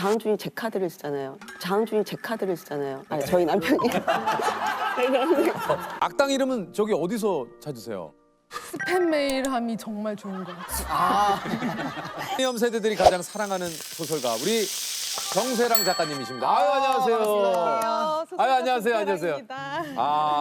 장준이 제 카드를 쓰잖아요. 장준이 제 카드를 쓰잖아요. 아니, 저희 남편이. 악당 이름은 저기 어디서 찾으세요? 스팸 메일함이 정말 좋은 것 같아요. 미니엄 세대들이 가장 사랑하는 소설가 우리 정세랑 작가님이십니다. 아유 안녕하세요. 아유 안녕하세요. 안녕하세요.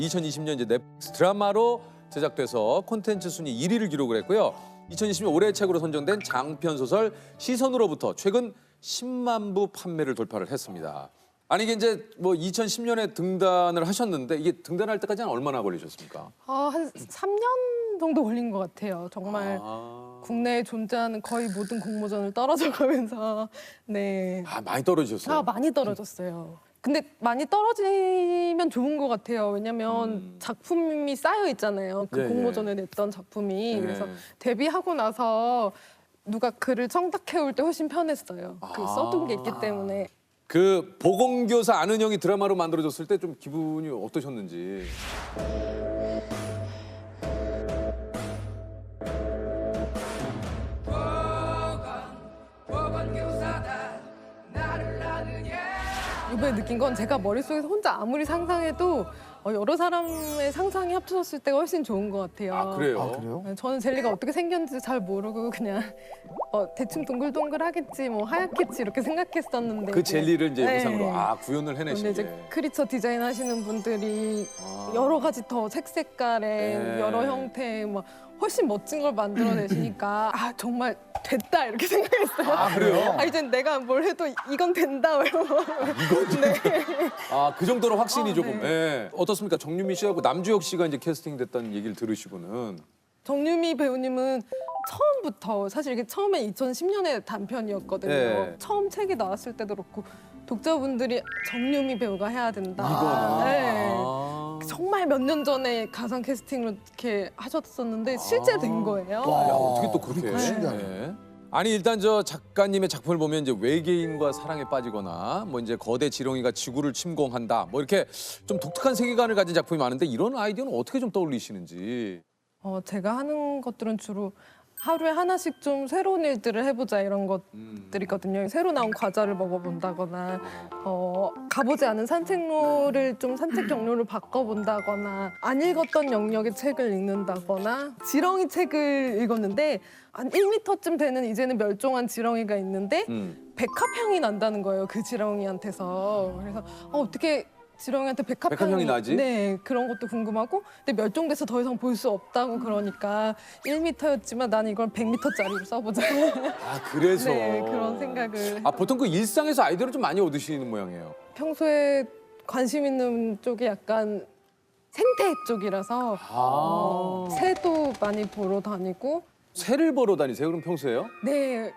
2020년 이제 넷플릭스 드라마로 제작돼서 콘텐츠 순위 1위를 기록을 했고요. 2020년 올해의 책으로 선정된 장편 소설 시선으로부터 최근 10만 부 판매를 돌파를 했습니다. 아니 이게 이제 뭐 2010년에 등단을 하셨는데 이게 등단할 때까지는 얼마나 걸리셨습니까? 한 3년 정도 걸린 것 같아요. 정말 국내에 존재하는 거의 모든 공모전을 떨어져 가면서 네. 많이 떨어지셨어요? 많이 떨어졌어요. 근데 많이 떨어지면 좋은 것 같아요. 왜냐면 작품이 쌓여 있잖아요. 그 예, 공모전에 냈던 작품이. 예. 그래서 데뷔하고 나서 누가 글을 청탁해올 때 훨씬 편했어요. 그 써둔 게 있기 때문에. 그 보건교사 아는 형이 드라마로 만들어졌을 때 좀 기분이 어떠셨는지. 이번에 느낀 건 제가 머릿속에서 혼자 아무리 상상해도 여러 사람의 상상이 합쳐졌을 때가 훨씬 좋은 것 같아요. 아 그래요? 아, 그래요? 저는 젤리가 어떻게 생겼는지 잘 모르고 그냥 대충 동글동글하겠지 뭐 하얗겠지 이렇게 생각했었는데 그 젤리를 이제 네. 영상으로 구현을 해내신 근데 게. 이제 크리처 디자인 하시는 분들이 여러 가지 더 색깔의 네. 여러 형태의 막 훨씬 멋진 걸 만들어내시니까 정말 됐다 이렇게 생각했어요. 아 그래요? 이제 내가 뭘 해도 이건 된다 이러고. 네. 그 정도로 확신이 조금. 네. 예. 어떻습니까? 정유미 씨하고 남주혁 씨가 이제 캐스팅됐다는 얘기를 들으시고는. 정유미 배우님은 처음부터 사실 이게 처음에 2010년에 단편이었거든요. 네. 처음 책이 나왔을 때도 그렇고 독자분들이 정유미 배우가 해야 된다. 이거는. 네. 정말 몇 년 전에 가상 캐스팅으로 이렇게 하셨었는데 실제 된 거예요. 야 어떻게 또 그렇게? 그거 신기하네. 예. 아니 일단 저 작가님의 작품을 보면 이제 외계인과 사랑에 빠지거나 뭐 이제 거대 지렁이가 지구를 침공한다 뭐 이렇게 좀 독특한 세계관을 가진 작품이 많은데 이런 아이디어는 어떻게 좀 떠올리시는지. 제가 하는 것들은 주로 하루에 하나씩 좀 새로운 일들을 해보자 이런 것들이거든요. 새로 나온 과자를 먹어본다거나 가보지 않은 산책로를 좀 산책 경로를 바꿔본다거나 안 읽었던 영역의 책을 읽는다거나 지렁이 책을 읽었는데 한 1m쯤 되는 이제는 멸종한 지렁이가 있는데 백합향이 난다는 거예요. 그 지렁이한테서. 그래서 어떻게 지렁이한테 백합향이 나지? 네, 그런 것도 궁금하고 근데 멸종돼서 더 이상 볼 수 없다고 그러니까 1m였지만 나는 이걸 100m짜리로 써보자. 그래서. 네, 그런 생각을. 보통 그 일상에서 아이디어를 좀 많이 얻으시는 모양이에요. 평소에 관심 있는 쪽이 약간 생태 쪽이라서 새도 많이 보러 다니고 새를 보러 다니세요? 그럼 평소에요? 네,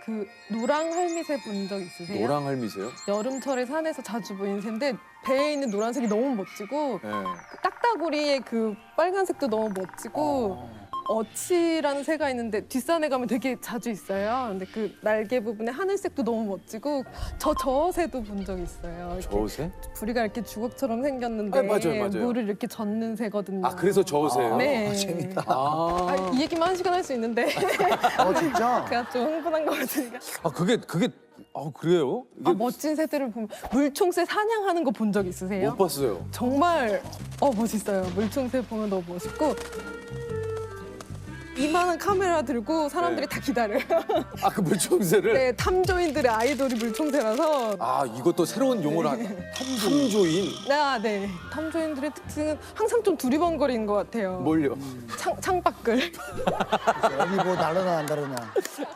그 노랑 할미새 본 적 있으세요? 노랑할미세요? 여름철에 산에서 자주 보이는 새인데 배에 있는 노란색이 너무 멋지고 네. 그 딱따구리의 그 빨간색도 너무 멋지고 어치라는 새가 있는데 뒷산에 가면 되게 자주 있어요. 근데 그 날개 부분에 하늘색도 너무 멋지고 저 새도 본 적 있어요. 이렇게 저새? 부리가 이렇게 주걱처럼 생겼는데 맞아요. 물을 이렇게 젓는 새거든요. 그래서 저새요? 네. 재밌다. 이 얘기만 1시간 할 수 있는데 진짜? 제가 좀 흥분한 것 같으니까. 그게 그래요? 이게 멋진 새들을 보면 물총새 사냥하는 거 본 적 있으세요? 못 봤어요. 정말 멋있어요. 물총새 보면 너무 멋있고 이만한 카메라 들고 사람들이 네. 다 기다려요. 그 물총새를? 네, 탐조인들의 아이돌이 물총새라서. 이것도 새로운 용어를 탐조인? 네. 탐조인들의 특징은 항상 좀 두리번거리는 것 같아요. 뭘요? 창밖을. 어디 뭐 다르나 안 다르냐.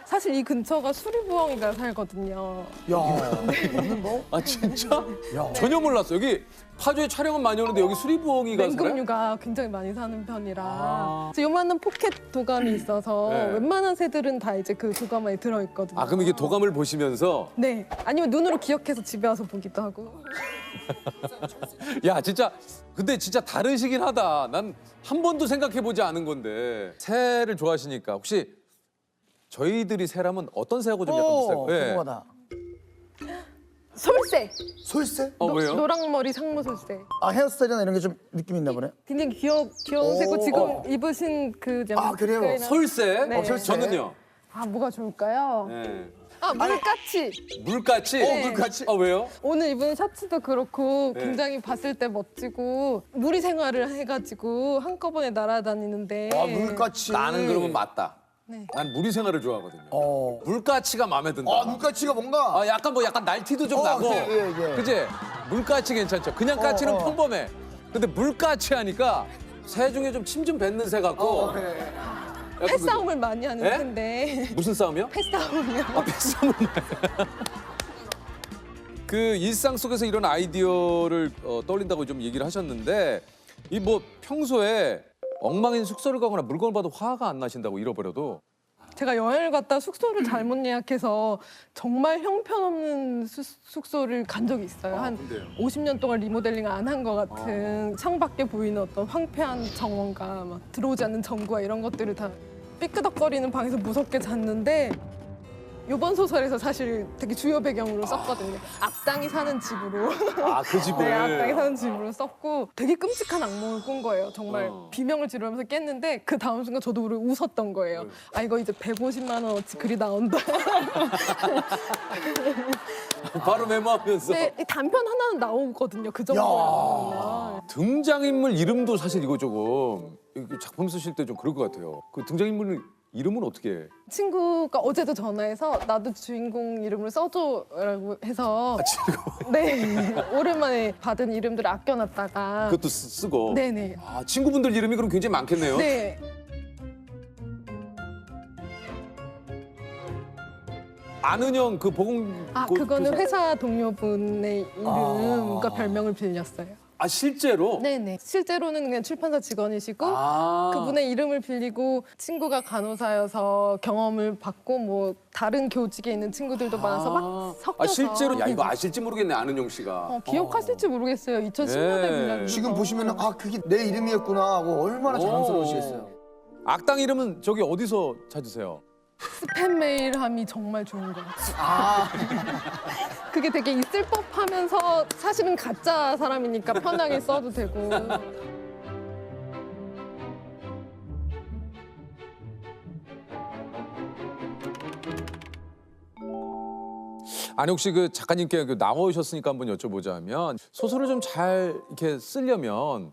사실 이 근처가 수리부엉이가 살거든요. 야, 오늘 뭐? 진짜? 야. 전혀 몰랐어. 여기 파주에 촬영은 많이 오는데 여기 수리부엉이가 살아요? 맹금류가 굉장히 많이 사는 편이라 요만한 포켓 도감이 있어서 네. 웬만한 새들은 다 이제 그 도감 안에 들어있거든요. 그럼 이게 도감을 보시면서 네. 아니면 눈으로 기억해서 집에 와서 보기도 하고. 진짜 근데 진짜 다르시긴 하다. 난 한 번도 생각해보지 않은 건데 새를 좋아하시니까 혹시 저희들이 새라면 어떤 새하고 좀 약간 비슷할까요? 궁금하다. 솔새. 솔새? 왜요? 노랑머리 상무솔새. 헤어스타일이나 이런 게 좀 느낌 있나 보네. 굉장히 귀여운 새고 지금 입으신 그 그래요? 스타일이나- 솔새? 네. 솔새. 저는요? 뭐가 좋을까요? 네. 아, 물같이. 물같이? 네. 물같이? 왜요? 오늘 입은 셔츠도 그렇고 네. 굉장히 봤을 때 멋지고 무리 생활을 해가지고 한꺼번에 날아다니는데 아, 물같이. 나는 그러면 맞다. 네. 난 무리 생활을 좋아하거든요. 어. 물가치가 마음에 든다. 물같이가 뭔가. 약간 날티도 좀 나고. 예. 그지? 물가치 괜찮죠. 그냥 까치는 평범해. 근데 물가치 하니까 새 중에 좀 침 좀 뱉는 새 같고. 예. 약간 패싸움을 많이 하는 예? 텐데 무슨 싸움이요? 패싸움이요. 패싸움을 그 일상 속에서 이런 아이디어를 떠올린다고 좀 얘기를 하셨는데 이 뭐 평소에 엉망인 숙소를 가거나 물건을 봐도 화가 안 나신다고 잃어버려도 제가 여행을 갔다 숙소를 잘못 예약해서 정말 형편없는 숙소를 간 적이 있어요. 한 근데요? 50년 동안 리모델링 안 한 것 같은 창밖에 보이는 어떤 황폐한 정원과 막 들어오지 않는 전구와 이런 것들을 다 삐끄덕거리는 방에서 무섭게 잤는데 이번 소설에서 사실 되게 주요 배경으로 썼거든요. 악당이 사는 집으로. 그 집을 네, 악당이 사는 집으로 썼고 되게 끔찍한 악몽을 꾼 거예요. 정말 비명을 지르면서 깼는데 그 다음 순간 저도 모르게 웃었던 거예요. 아 이거 이제 150만 원어치 글이 나온다. 바로 메모하면서 네, 이 단편 하나는 나오거든요. 그 정도면. 등장인물 이름도 사실 이거 조금 작품 쓰실 때 좀 그럴 것 같아요. 그 등장인물 이름은 어떻게 해? 친구가 어제도 전화해서 나도 주인공 이름을 써줘라고 해서 네 오랜만에 받은 이름들을 아껴놨다가 그것도 쓰고. 네네 친구분들 이름이 그럼 굉장히 많겠네요. 네. 아는 형 그 보공. 그거는 회사 동료분의 이름과 별명을 빌렸어요. 실제로? 네네. 실제로는 그냥 출판사 직원이시고 아. 그분의 이름을 빌리고 친구가 간호사여서 경험을 받고 뭐 다른 교직에 있는 친구들도 많아서 막 섞여서. 실제로 야 이거 아실지 모르겠네 아는영 씨가. 기억하실지 모르겠어요. 2010년대 분량. 지금 보시면은 그게 내 이름이었구나 하고 얼마나 자랑스러우시겠어요. 악당 이름은 저기 어디서 찾으세요? 스팸 메일함이 정말 좋은 것 같아요. 그게 되게 있을 법하면서 사실은 가짜 사람이니까 편하게 써도 되고. 아니 혹시 그 작가님께 나오셨으니까 한번 여쭤보자면 소설을 좀 잘 이렇게 쓰려면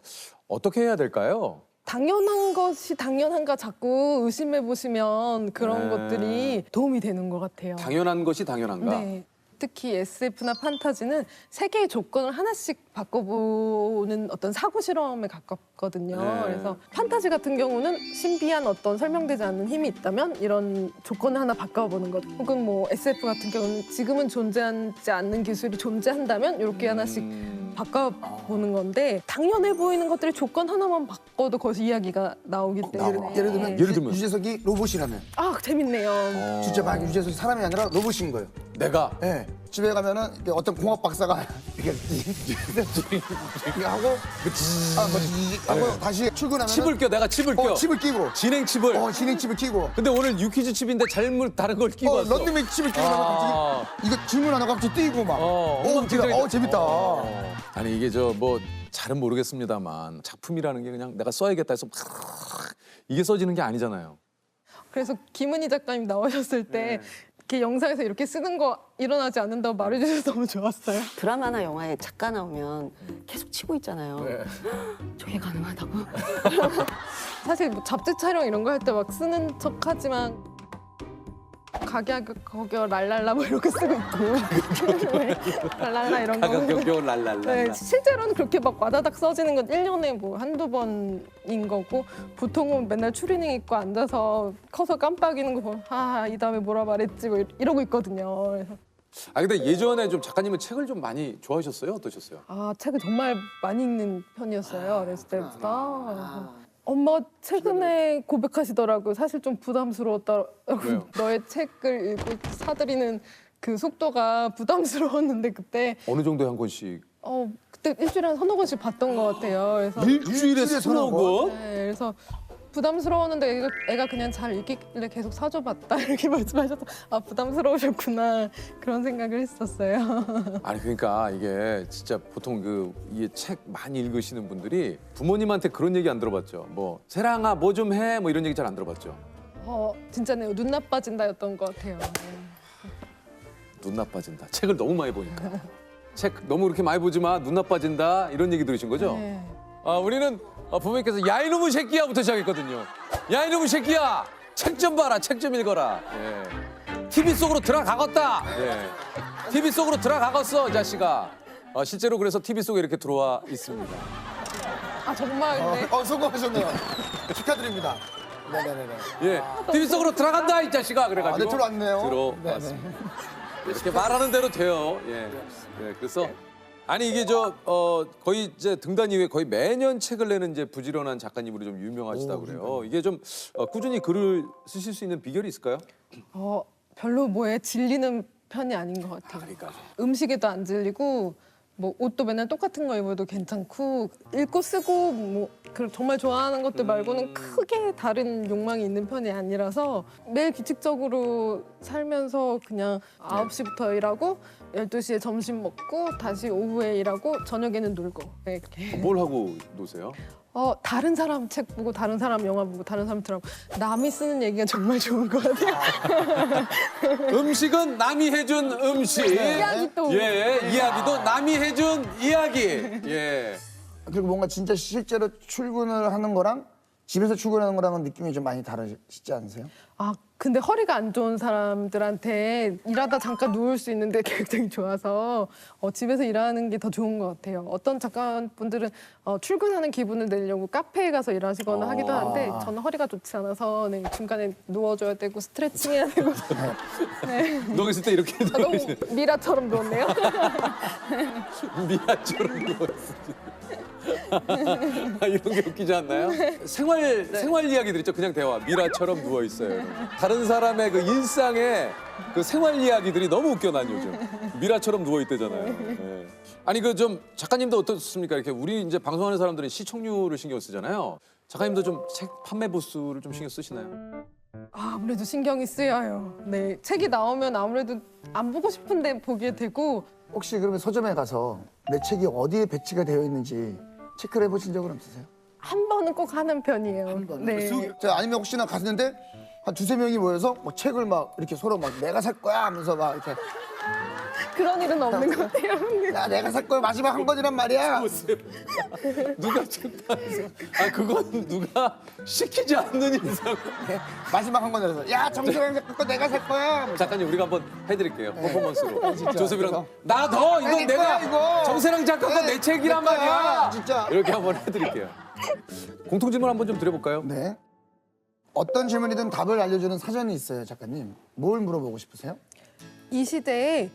어떻게 해야 될까요? 당연한 것이 당연한가 자꾸 의심해 보시면 그런 네. 것들이 도움이 되는 것 같아요. 당연한 것이 당연한가? 네. 특히 SF나 판타지는 세 개의 조건을 하나씩 바꿔보는 어떤 사고 실험에 가깝거든요. 네. 그래서 판타지 같은 경우는 신비한 어떤 설명되지 않는 힘이 있다면 이런 조건을 하나 바꿔보는 것. 혹은 뭐 SF 같은 경우는 지금은 존재하지 않는 기술이 존재한다면 이렇게 하나씩 바꿔보는 건데 당연해 보이는 것들이 조건 하나만 바꿔도 거기서 이야기가 나오기 때문에. 예를 들면 유재석이 로봇이라면 재밌네요. 진짜 막 유재석이 사람이 아니라 로봇인 거예요. 내가 예. 집에 가면은 이렇게 어떤 공학 박사가 이렇게 하고 하고 다시 출근하면 칩을 껴 내가 칩을 껴. 칩을 끼고 진행 칩을. 진행 칩을 끼고 근데 오늘 유퀴즈 칩인데 잘못 다른 걸 끼고 왔어. 런닝맨 칩을 끼고 나면 갑자기 이거 질문 하나 갑자기 뛰고 막 재밌다. 아니 이게 저 뭐 잘은 모르겠습니다만 작품이라는 게 그냥 내가 써야겠다 해서 막 이게 써지는 게 아니잖아요. 그래서 김은희 작가님 나오셨을 때 이렇게 영상에서 이렇게 쓰는 거 일어나지 않는다고 말해주셔서 너무 좋았어요. 드라마나 영화에 작가 나오면 계속 치고 있잖아요. 저게 가능하다고? 사실 뭐 잡지 촬영 이런 거 할 때 막 쓰는 척하지만 가격 거겨 랄랄라 뭐 이렇게 쓰고 있고 랄랄라 이런 거. 가격표 랄랄라. 네, 실제로는 그렇게 막 와다닥 써지는 건 1년에 뭐 한두 번인 거고 보통은 맨날 추리닝 입고 앉아서 커서 깜빡이는 거 보면 이 다음에 뭐라 말했지 뭐 이러고 있거든요. 그래서 근데 예전에 좀 작가님은 책을 좀 많이 좋아하셨어요? 어떠셨어요? 책을 정말 많이 읽는 편이었어요. 어렸을 때부터. 엄마가 최근에 고백하시더라고요. 사실 좀 부담스러웠다고. 왜요? 너의 책을 읽고 사들이는 그 속도가 부담스러웠는데 그때 어느 정도에 한 권씩? 그때 일주일에 한 서너 권씩 봤던 것 같아요. 그래서 일주일에 서너 권? 네, 그래서 부담스러웠는데 애가 그냥 잘 읽길래 계속 사줘봤다 이렇게 말씀하셔서 부담스러우셨구나 그런 생각을 했었어요. 아니 그러니까 이게 진짜 보통 이게 책 많이 읽으시는 분들이 부모님한테 그런 얘기 안 들어봤죠. 뭐 세랑아 뭐 좀 해 뭐 이런 얘기 잘 안 들어봤죠. 진짜네요. 눈 나빠진다였던 것 같아요. 눈 나빠진다. 책을 너무 많이 보니까. 책 너무 그렇게 많이 보지 마. 눈 나빠진다. 이런 얘기 들으신 거죠? 네. 우리는 부모님께서 야 이놈의 새끼야부터 시작했거든요. 야 이놈의 새끼야. 책 좀 봐라. 책 좀 읽어라. 예. TV 속으로 들어가겠다. 예. TV 속으로 들어가겠어, 이 자식아. 실제로 그래서 TV 속에 이렇게 들어와 있습니다. 아 정말 네. 성공하셨네요. 축하드립니다. 네네네. 예. TV 속으로 들어간다, 이 자식아. 그래가지고. 네, 들어왔네요. 들어왔습니다. 이렇게 말하는 대로 돼요. 예. 예. 그래서 아니 이게 거의 이제 등단 이후에 거의 매년 책을 내는 이제 부지런한 작가님으로 좀 유명하시다고 그래요. 이게 좀 꾸준히 글을 쓰실 수 있는 비결이 있을까요? 별로 뭐에 질리는 편이 아닌 것 같아요. 그러니까. 음식에도 안 질리고 뭐 옷도 맨날 똑같은 거 입어도 괜찮고 읽고 쓰고 뭐 정말 좋아하는 것들 말고는 크게 다른 욕망이 있는 편이 아니라서 매일 규칙적으로 살면서 그냥 9시부터 일하고 12시에 점심 먹고 다시 오후에 일하고 저녁에는 놀고 네, 이렇게. 뭘 하고 노세요? 다른 사람 책 보고 다른 사람 영화 보고 다른 사람 드라마 남이 쓰는 얘기가 정말 좋은 것 같아요. 음식은 남이 해준 음식. 이야기 또. 예, 이야기도 남이 해준 이야기. 예. 그리고 뭔가 진짜 실제로 출근을 하는 거랑 집에서 출근하는 거랑은 느낌이 좀 많이 다르시지 않으세요? 근데 허리가 안 좋은 사람들한테 일하다 잠깐 누울 수 있는데 굉장히 좋아서 집에서 일하는 게 더 좋은 것 같아요. 어떤 작가분들은 출근하는 기분을 내려고 카페에 가서 일하시거나 하기도 하는데 저는 허리가 좋지 않아서 네, 중간에 누워줘야 되고 스트레칭 해야 되고 네. 너 있을 때 이렇게 너무 미라처럼 누웠네요. 미아처럼 누웠어. 이런 게 웃기지 않나요? 생활 이야기들 있죠. 그냥 대화. 미라처럼 누워 있어요. 다른 사람의 그 일상의 그 생활 이야기들이 너무 웃겨 난 요즘. 미라처럼 누워 있대잖아요. 예. 아니 그 좀 작가님도 어떻습니까? 이렇게 우리 이제 방송하는 사람들은 시청률을 신경 쓰잖아요. 작가님도 좀 책 판매 부수를 좀 신경 쓰시나요? 아무래도 신경이 쓰여요. 네, 책이 나오면 아무래도 안 보고 싶은데 보게 되고 혹시 그러면 서점에 가서 내 책이 어디에 배치가 되어 있는지 체크를 해보신 적은 없으세요? 한 번은 꼭 하는 편이에요. 네. 자, 아니면 혹시나 갔는데 한 두세 명이 모여서 뭐 책을 막 이렇게 서로 막 내가 살 거야 하면서 막 이렇게 그런 일은 없는 것 같아요. 야 내가 살 거야 마지막 한 권이란 말이야. 누가 책다 그건 누가 시키지 않는 이상. 마지막 한 권이라서 야 정수랑 거 내가 살 거야. 작가님 우리가 한번 해드릴게요. 퍼포먼스로. 진짜. 조셉이랑 그래서? 나 너 이거 내 내가 거야, 이거. 정세랑 작가 거 네, 내 책이란 내 거야, 말이야. 진짜. 이렇게 한번 해드릴게요. 공통 질문 한번 좀 드려볼까요? 네. 어떤 질문이든 답을 알려주는 사전이 있어요, 작가님. 뭘 물어보고 싶으세요? 이 시대에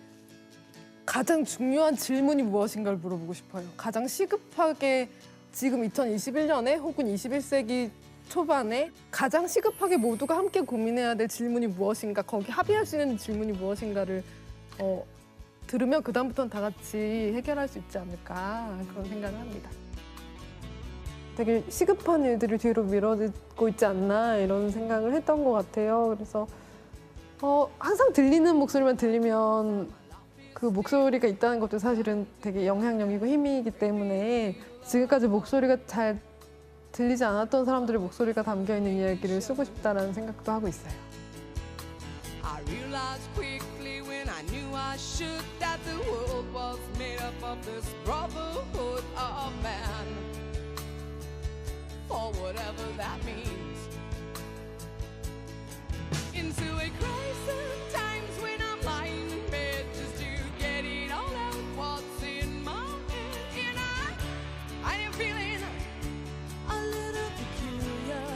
가장 중요한 질문이 무엇인가를 물어보고 싶어요. 가장 시급하게 지금 2021년에 혹은 21세기 초반에 가장 시급하게 모두가 함께 고민해야 될 질문이 무엇인가, 거기 합의할 수 있는 질문이 무엇인가를 들으면 그다음부터는 다 같이 해결할 수 있지 않을까 그런 생각을 합니다. 되게 시급한 일들을 뒤로 밀어듣고 있지 않나 이런 생각을 했던 것 같아요. 그래서 항상 들리는 목소리만 들리면 그 목소리가 있다는 것도 사실은 되게 영향력이고 힘이기 때문에 지금까지 목소리가 잘 들리지 않았던 사람들의 목소리가 담겨있는 이야기를 쓰고 싶다는 생각도 하고 있어요. I realized quickly when I knew I should that the world was made up of this brotherhood of man. For whatever that means. Into a crisis times when I'm lying in bed just to get it all out what's in my head. And I am feeling a little peculiar.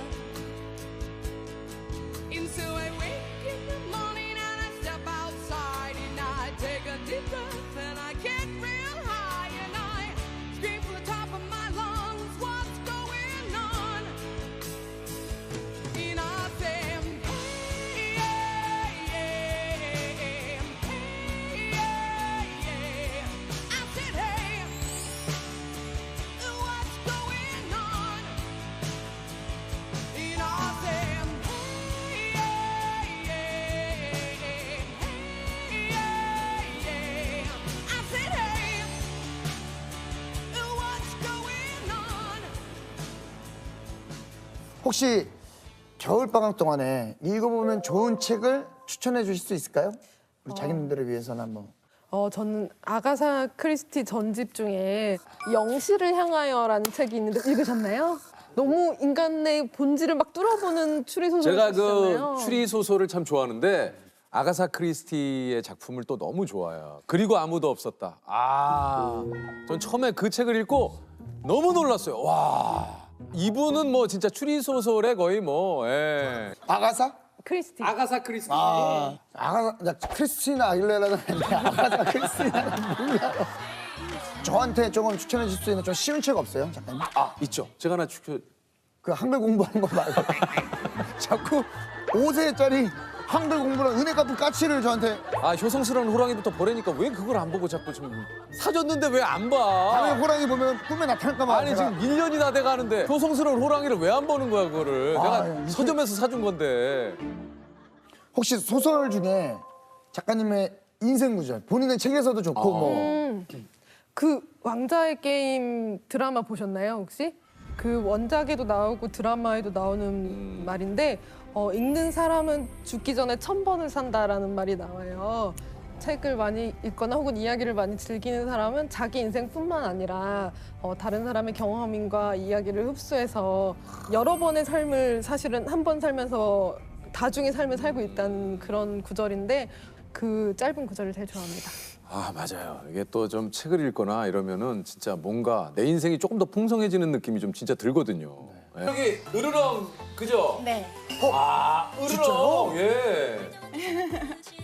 And so I wake in the morning and I step outside and I take a deep breath and I get real high and I scream from the top of my lungs, what's going on? And I say, hey, yeah, yeah, hey, yeah, yeah. I said, hey, what's going on? And I say, hey, yeah, yeah, hey, yeah, yeah. I said, hey, what's going on? 혹시 겨울방학 동안에 읽어보면 좋은 책을 추천해 주실 수 있을까요? 우리 자기님들을 위해서는 한번. 저는 아가사 크리스티 전집 중에 영시를 향하여라는 책이 있는데 읽으셨나요? 너무 인간의 본질을 막 뚫어보는 추리 제가 소설이잖아요. 그 추리 소설을 참 좋아하는데 아가사 크리스티의 작품을 또 너무 좋아해요. 그리고 아무도 없었다. 전 처음에 그 책을 읽고 너무 놀랐어요. 와, 이분은 뭐 진짜 추리 소설에 거의 뭐 예. 아가사? 크리스티. 아가사 크리스티. 아가사, 나 크리스티나 아길레라는 했는데 아가사 크리스티나는 몰라요. 저한테 조금 추천해 줄 수 있는 좀 쉬운 책 없어요, 작가님? 있죠. 제가 하나 추천. 그 한글 공부하는 거 말고 자꾸 5세짜리 한글 공부랑 은혜 갚은 까치를 저한테 효성스러운 호랑이부터 보라니까 왜 그걸 안 보고 자꾸 지금 사줬는데 왜 안 봐? 다음에 호랑이 보면 꿈에 나타날까 봐. 아니 제가. 지금 1년이 다 돼가는데 효성스러운 호랑이를 왜 안 보는 거야 그거를? 내가 이게- 서점에서 사준 건데. 혹시 소설 중에 작가님의 인생 구절, 본인의 책에서도 좋고 뭐 그 왕자의 게임 드라마 보셨나요 혹시? 그 원작에도 나오고 드라마에도 나오는 말인데 읽는 사람은 죽기 전에 1000번을 산다라는 말이 나와요. 책을 많이 읽거나 혹은 이야기를 많이 즐기는 사람은 자기 인생뿐만 아니라 다른 사람의 경험인과 이야기를 흡수해서 여러 번의 삶을 사실은 한 번 살면서 다중의 삶을 살고 있다는 그런 구절인데 그 짧은 구절을 제일 좋아합니다. 맞아요. 이게 또 좀 책을 읽거나 이러면은 진짜 뭔가 내 인생이 조금 더 풍성해지는 느낌이 좀 진짜 들거든요. 예. 여기 으르렁 그죠? 네. 으르렁 예.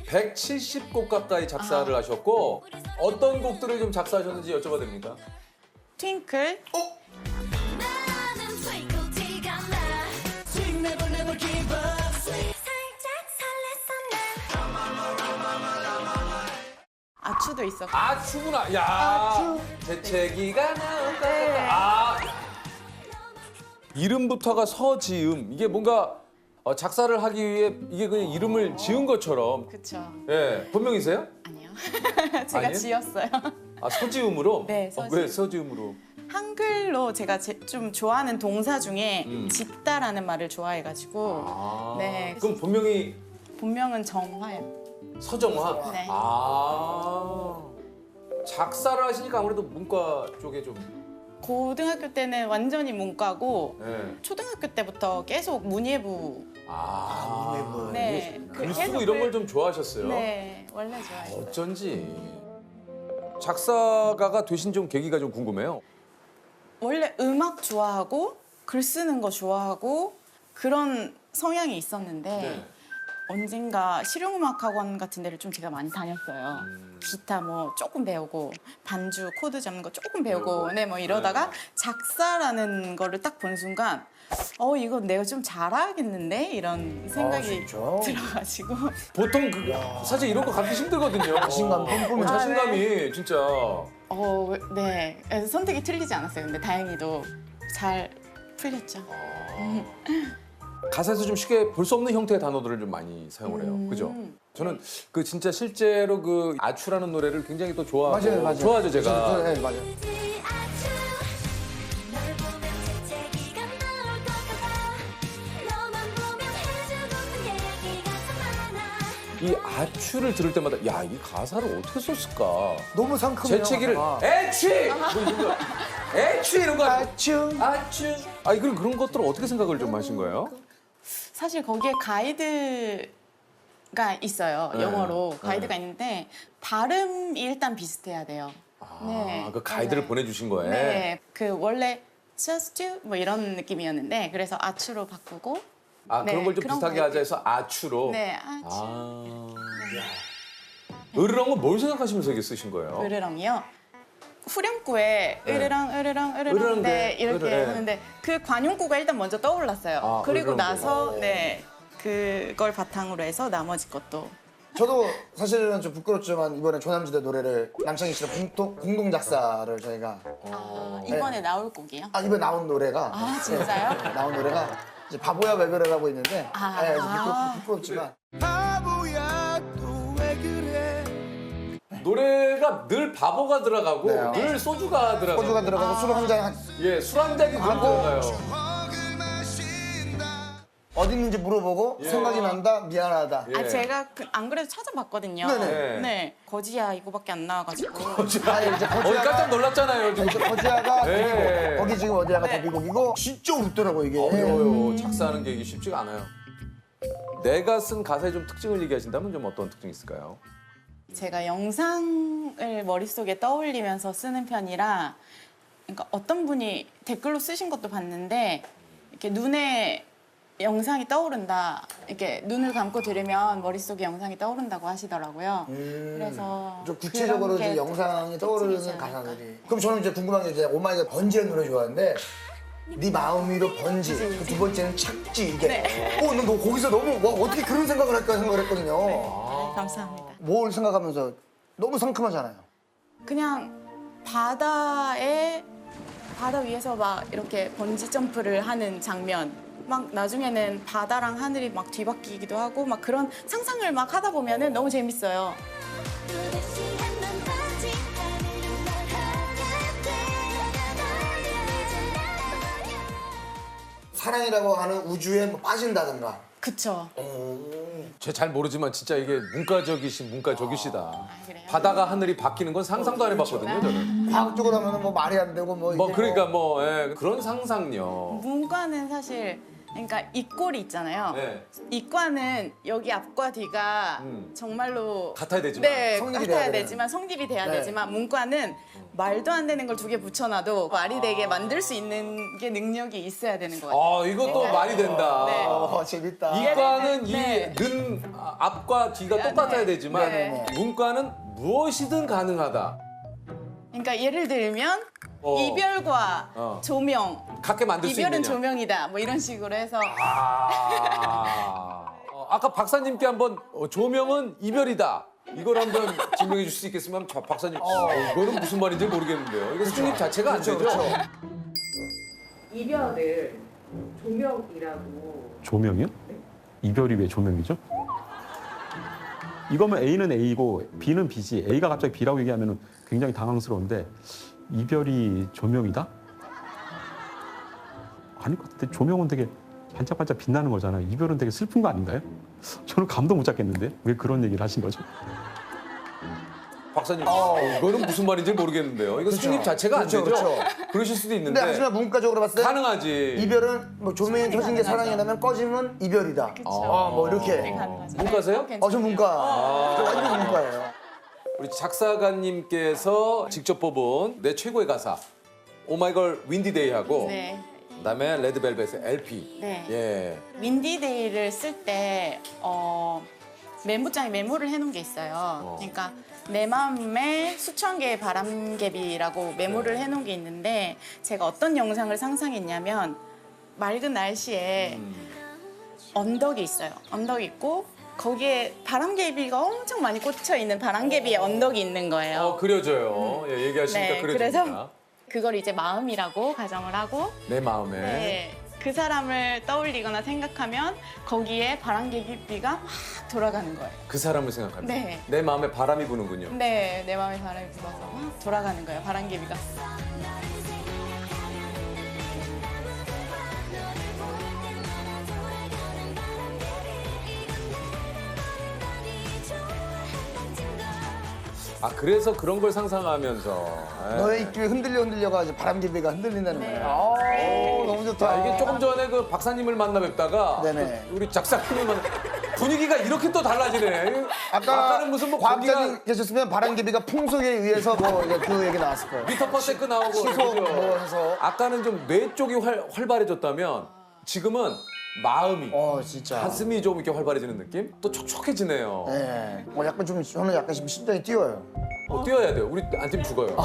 170곡 가까이 작사를 하셨고 어떤 곡들을 좀 작사하셨는지 여쭤봐도 됩니까? 트윙클. 나는 트윙클티가 나 Sweet never never give up 살짝 설렜어 난 아추도 있었고. 아추구나. 야. 재채기가 나온다. 이름부터가 서지음. 이게 뭔가 작사를 하기 위해 이게 그냥 이름을 지은 것처럼. 그쵸. 예. 본명이세요? 아니요. 제가 아니에요? 지었어요. 서지음으로? 네, 서지음. 왜 서지음으로? 한글로 제가 좀 좋아하는 동사 중에 짓다라는 말을 좋아해가지고. 네. 그럼 본명이 본명은 정화예요. 서정화? 네. 작사를 하시니까 아무래도 문과 쪽에 좀. 고등학교 때는 완전히 문과고 예. 초등학교 때부터 계속 문예부. 문예부. 네. 글 쓰고 이런 걸 좀 좋아하셨어요? 네, 원래 좋아해요. 어쩐지. 작사가가 되신 좀 계기가 좀 궁금해요. 원래 음악 좋아하고 글 쓰는 거 좋아하고 그런 성향이 있었는데 네. 언젠가 실용음악학원 같은 데를 좀 제가 많이 다녔어요. 기타 뭐 조금 배우고 반주 코드 잡는 거 조금 배우고 네 뭐 이러다가 작사라는 거를 딱 본 순간 이거 내가 좀 잘하겠는데 이런 생각이 진짜? 들어가지고 보통 사실 이런 거 갖기 힘들거든요. 자신감 뿜뿜이. 자신감이 진짜. 네 그래서 선택이 틀리지 않았어요. 근데 다행히도 잘 풀렸죠. 가사에서 좀 쉽게 볼 수 없는 형태의 단어들을 좀 많이 사용을 해요. 그죠? 저는 그 진짜 실제로 그 아추라는 노래를 굉장히 또 좋아하고 맞아요. 좋아하죠 제가. 네, 맞아요. 아주 널 보면 재채기가 나올 것 같아 너만 보면 해주고픈 얘기가 참 많아 이 아추를 들을 때마다 야, 이 가사를 어떻게 썼을까? 너무 상큼해요. 재채기를 가사가. 애취! 뭐 이런 거. 애취 이런 거. 아충. 아추. 아니 그런 것들을 어떻게 생각을 좀 하신 거예요? 사실 거기에 가이드가 있어요. 네. 영어로 가이드가 있는데 발음이 일단 비슷해야 돼요. 그 가이드를 맞아요. 보내주신 거예요. 네, 그 원래 just to 뭐 이런 느낌이었는데 그래서 아추로 바꾸고 그런 네, 걸 좀 그런 비슷하게 거 하자 해서 아추로. 네, 아추. 으르렁은 뭘 생각하시면서 이게 쓰신 거예요? 으르렁이요. 후렴구에 네. 으르렁 으르렁, 네, 이렇게 네. 하는데 그 관용구가 일단 먼저 떠올랐어요. 그리고 으르렁. 나서 네 그걸 바탕으로 해서 나머지 것도 저도 사실은 좀 부끄럽지만 이번에 조남지대 노래를 남창희 씨랑 공동 작사를 저희가 이번에 나올 곡이요. 이번에 나온 노래가 진짜요? 네, 나온 노래가 이제 바보야 왜 그래라고 있는데 부끄럽지만 노래가 늘 바보가 들어가고 네. 늘 소주가 들어가고. 소주가 들어가고 술 한 잔 술 한 잔이 늘 들어가요. 어디 있는지 물어보고 생각이 난다, 미안하다. 예. 아 제가 안 그래도 찾아봤거든요. 네네. 네. 거지야 이거밖에 안 나와가지고. 아, 이제 깜짝 놀랐잖아요 지금. 거지야가 네. 데뷔곡. 거기 지금 어디야가 네. 데뷔곡이고 진짜 어렵더라고 이게. 어려워요. 작사하는 게 이게 쉽지가 않아요. 내가 쓴 가사의 좀 특징을 얘기하신다면 좀 어떤 특징이 있을까요? 제가 영상을 머릿속에 떠올리면서 쓰는 편이라 그러니까 어떤 분이 댓글로 쓰신 것도 봤는데 이렇게 눈에 영상이 떠오른다. 이렇게 눈을 감고 들으면 머릿속에 영상이 떠오른다고 하시더라고요. 그래서 좀 구체적으로 그런 게 이제 영상이 떠오르는 특징이지 않을까. 가사들이. 그럼 저는 이제 궁금한 게 이제 오마이갓 번지의 노래 좋아하는데 네 마음 위로 번지. 그 두 번째는 착지 이게. 네. 너 거기서 너무 와 어떻게 그런 생각을 할까 생각을 했거든요. 네, 감사합니다. 뭘 생각하면서 너무 상큼하잖아요. 그냥 바다 위에서 막 이렇게 번지 점프를 하는 장면. 막 나중에는 바다랑 하늘이 막 뒤바뀌기도 하고 막 그런 상상을 막 하다 보면은 너무 재밌어요. 또다시 한번 번지 하늘로 날아가게 사랑이라고 하는 우주에 뭐 빠진다든가. 그쵸. 제가 잘 모르지만 진짜 이게 문과적이시다. 그래요? 바다가 하늘이 바뀌는 건 상상도 안 해봤거든요 저는. 과학적으로 하면 뭐 말이 안 되고 뭐. 뭐 이게 그러니까 뭐 그런 상상력. 문과는 사실 그러니까 이꼴이 있잖아요. 네. 이과는 여기 앞과 뒤가 정말로 같아야 되지만. 네, 성립이 돼야 같아야 되는. 되지만 성립이 돼야 네. 되지만 문과는 말도 안 되는 걸 두 개 붙여놔도 말이 되게 만들 수 있는 게 능력이 있어야 되는 것 같아요. 이것도 말이 된다. 네. 재밌다. 이과는 네. 이 앞과 뒤가 똑같아야 되지만 네. 문과는 무엇이든 가능하다. 그러니까 예를 들면 어. 이별과 조명, 갖게 만들 수 이별은 있느냐. 조명이다. 뭐 이런 식으로 해서 아까 박사님께 한번 조명은 이별이다. 이걸 한번 증명해 줄 수 있겠으면 박사님 이거는 무슨 말인지 모르겠는데요. 이거 승립 자체가 안 되죠. 이별을 조명이라고. 조명이요? 이별이 왜 조명이죠? 이거면 A는 A고 B는 B지. A가 갑자기 B라고 얘기하면 굉장히 당황스러운데 이별이 조명이다? 아닐 것 같은데 조명은 되게 반짝반짝 빛나는 거잖아요. 이별은 되게 슬픈 거 아닌가요? 저는 감도 못 잡겠는데 왜 그런 얘기를 하신 거죠? 박사님 이거는 무슨 말인지 모르겠는데요. 이거 승립 자체가 안 되죠. 그렇죠. 그러실 수도 근데 있는데 하지만 문과적으로 봤을 때 가능하지. 이별은 뭐 조명이 켜진 게 사랑이라면 꺼지면 이별이다. 뭐 이렇게. 가능하죠. 문과세요? 네, 저 문과. 저 완전 문과예요. 우리 작사가님께서 직접 뽑은 내 최고의 가사 오마이걸 윈디데이하고 네. 그다음에 레드벨벳의 LP. 네. 예. 윈디데이를 쓸 때 메모장에 메모를 해놓은 게 있어요. 그러니까 내 마음에 수천 개의 바람개비라고 메모를 해놓은 게 있는데 제가 어떤 영상을 상상했냐면 맑은 날씨에 언덕이 있어요. 언덕이 있고 거기에 바람개비가 엄청 많이 꽂혀 있는 바람개비의 언덕이 있는 거예요. 그려져요. 예, 얘기하시니까 네, 그려집니다. 그래서 그걸 이제 마음이라고 가정을 하고 내 마음에. 네, 그 사람을 떠올리거나 생각하면 거기에 바람개비가 막 돌아가는 거예요. 그 사람을 생각합니다. 네. 내 마음에 바람이 부는군요. 네, 내 마음에 바람이 불어서 막 돌아가는 거예요, 바람개비가. 그래서 그런 걸 상상하면서. 예. 너의 입김에 흔들려가 이제 바람개비가 흔들린다는 네. 거예요. 너무 좋다. 이게 조금 전에 그 박사님을 만나 뵙다가 네네. 우리 작사님을 만나 분위기가 이렇게 또 달라지네. 아까는 무슨 뭐 과학자님 공기가 계셨으면 바람개비가 풍속에 의해서 뭐 이제 그 얘기 나왔을 거예요. 미터 퍼 세크 나오고 시속 그죠? 뭐 해서. 아까는 좀 뇌 쪽이 활발해졌다면 지금은 마음이 진짜. 가슴이 좀 이렇게 활발해지는 느낌? 또 촉촉해지네요. 네. 약간 좀 저는 약간 지금 심장이 뛰어요. 뛰어야 돼요. 우리 안 뛰면 죽어요.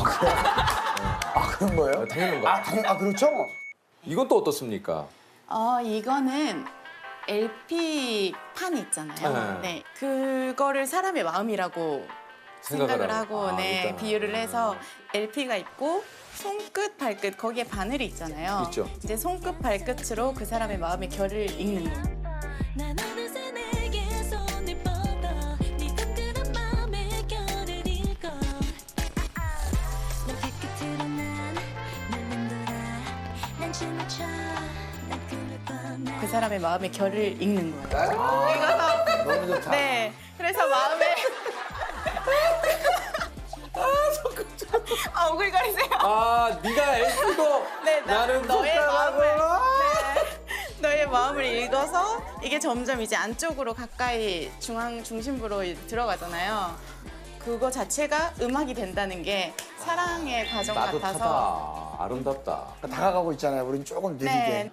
그런 거예요? 당연한 거. 그렇죠? 이건 또 어떻습니까? 이거는 LP 판이 있잖아요. 네. 네, 그거를 사람의 마음이라고 생각을 하고 일단. 비유를 해서 LP가 있고 손끝, 발끝 거기에 바늘이 있잖아요. 있죠. 이제 손끝, 발끝으로 그 사람의 마음의 결을 읽는 거예요. 난 어느새 내게 손을 뻗어 네 든든한 맘에 결을 읽어 너 발끝으로 난 돌아 난 춤을 춰 난 꿈을 꿔 사람의 마음의 결을 읽는 거예요. 읽어서 너무 좋다. 네, 그래서 마음에 오글거리세요. 아, 네가 애쓰고 네, 나는 너의 속상하고. 너의 마음을 읽어서 이게 점점 이제 안쪽으로 가까이 중심부로 들어가잖아요. 그거 자체가 음악이 된다는 게 사랑의 과정 같아서. 따뜻하다. 아름답다. 다가가고 있잖아요. 우린 조금 느리게. 네.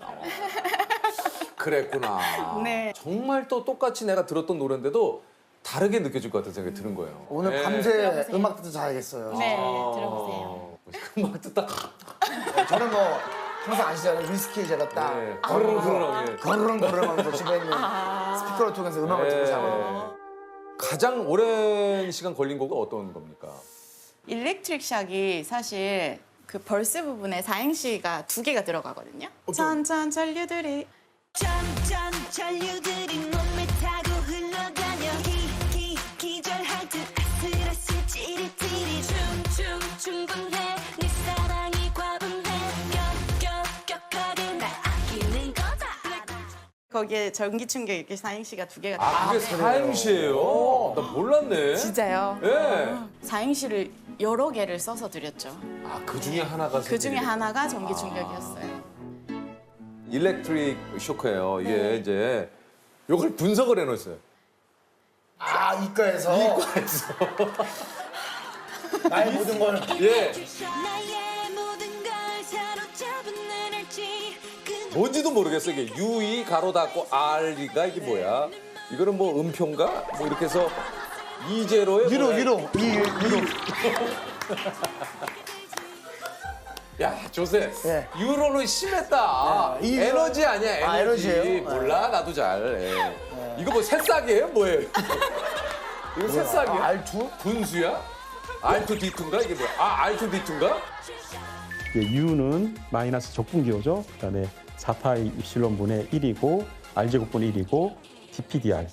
그랬구나. 네. 정말 또 똑같이 내가 들었던 노래인데도 다르게 느껴질 것 같은 생각이 드는 거예요. 오늘 네. 밤새 들어보세요. 음악 듣도 자야겠어요. 네, 들어보세요. 음악 듣다. 저는 뭐 항상 아시잖아요. 위스키 제가 딱 네. 거르렁, 예. 거르렁 하면서 집에 있는 스피커를 통해서 음악을 듣고 자거든요. 가장 오랜 시간 걸린 곡은 어떤 겁니까? 일렉트릭 샥이 사실 그 벌스 부분에 4행시가 2개가 들어가거든요. 천천 전류들이 점점 전류들이 몸에 타고 흘러다녀 기절할 듯 아슬아슬 찌릿찌릿 춤 충분해 네 사랑이 과분해 격하게 날 아끼는 거다 거기에 전기 충격 이렇게 4행시가 2개가 아, 그게 사행시예요? 나 몰랐네. 진짜요? 예. 4행시를 여러 개를 써서 드렸죠. 아, 그 중에 하나가 그 중에 생기게 하나가 전기 충격이었어요. 일렉트릭 쇼크예요. 이게 네. 이제 이걸 분석을 해놓았어요. 아 이과에서 나의 모든 걸 예. 나의 모든 걸 사로잡은 에너지 뭔지도 모르겠어 이게 U2 가로 닫고 R가 이게 뭐야? 이거는 뭐 음표인가? 뭐 이렇게 해서 이제로에 위로 야 조세 예. 유로는 심했다. 예, 이- 에너지 아니야 에너지. 아, 에너지예요? 몰라 나도 잘. 예. 이거 뭐 새싹이에요 뭐예요? 이거 새싹이야? R2? 분수야? R2D2인가 이게 뭐야? 아 R2D2인가? U는 마이너스 적분기호죠. 그다음에 4파이 입실론 분의 1이고 R제곱분의 1이고 DPDR.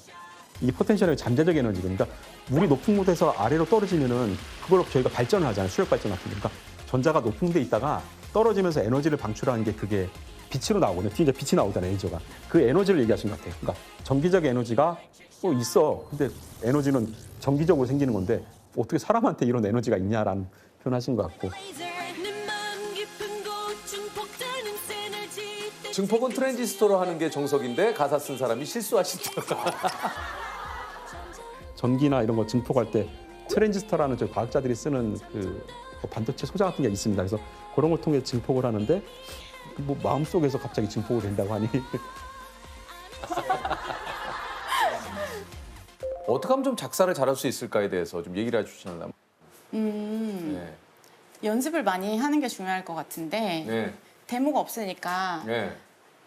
이 포텐셜의 잠재적 에너지. 그러니까 물이 높은 곳에서 아래로 떨어지면은 그걸로 저희가 발전을 하잖아요. 수력 발전 같은 거. 그러니까 전자가 높은 데 있다가 떨어지면서 에너지를 방출하는 게 그게 빛으로 나오거든요. 뒤에 이제 빛이 나오잖아요. 에너지가. 그 에너지를 얘기하신 것 같아요. 그러니까 전기적 에너지가 또 있어. 근데 에너지는 정기적으로 생기는 건데 어떻게 사람한테 이런 에너지가 있냐라는 표현하신 것 같고. 내 마음 깊은 곳 증폭되는 에너지 증폭은 트랜지스터로 하는 게 정석인데 가사 쓴 사람이 실수하시더라. 전기나 이런 거 증폭할 때 트랜지스터라는 저 과학자들이 쓰는 그 반도체 소자 같은 게 있습니다. 그래서 그런 걸 통해 증폭을 하는데 뭐 마음속에서 갑자기 증폭을 된다고 하니 어떻게 하면 좀 작사를 잘할 수 있을까에 대해서 좀 얘기를 해주시나요? 네. 연습을 많이 하는 게 중요할 것 같은데 네. 데모가 없으니까 네.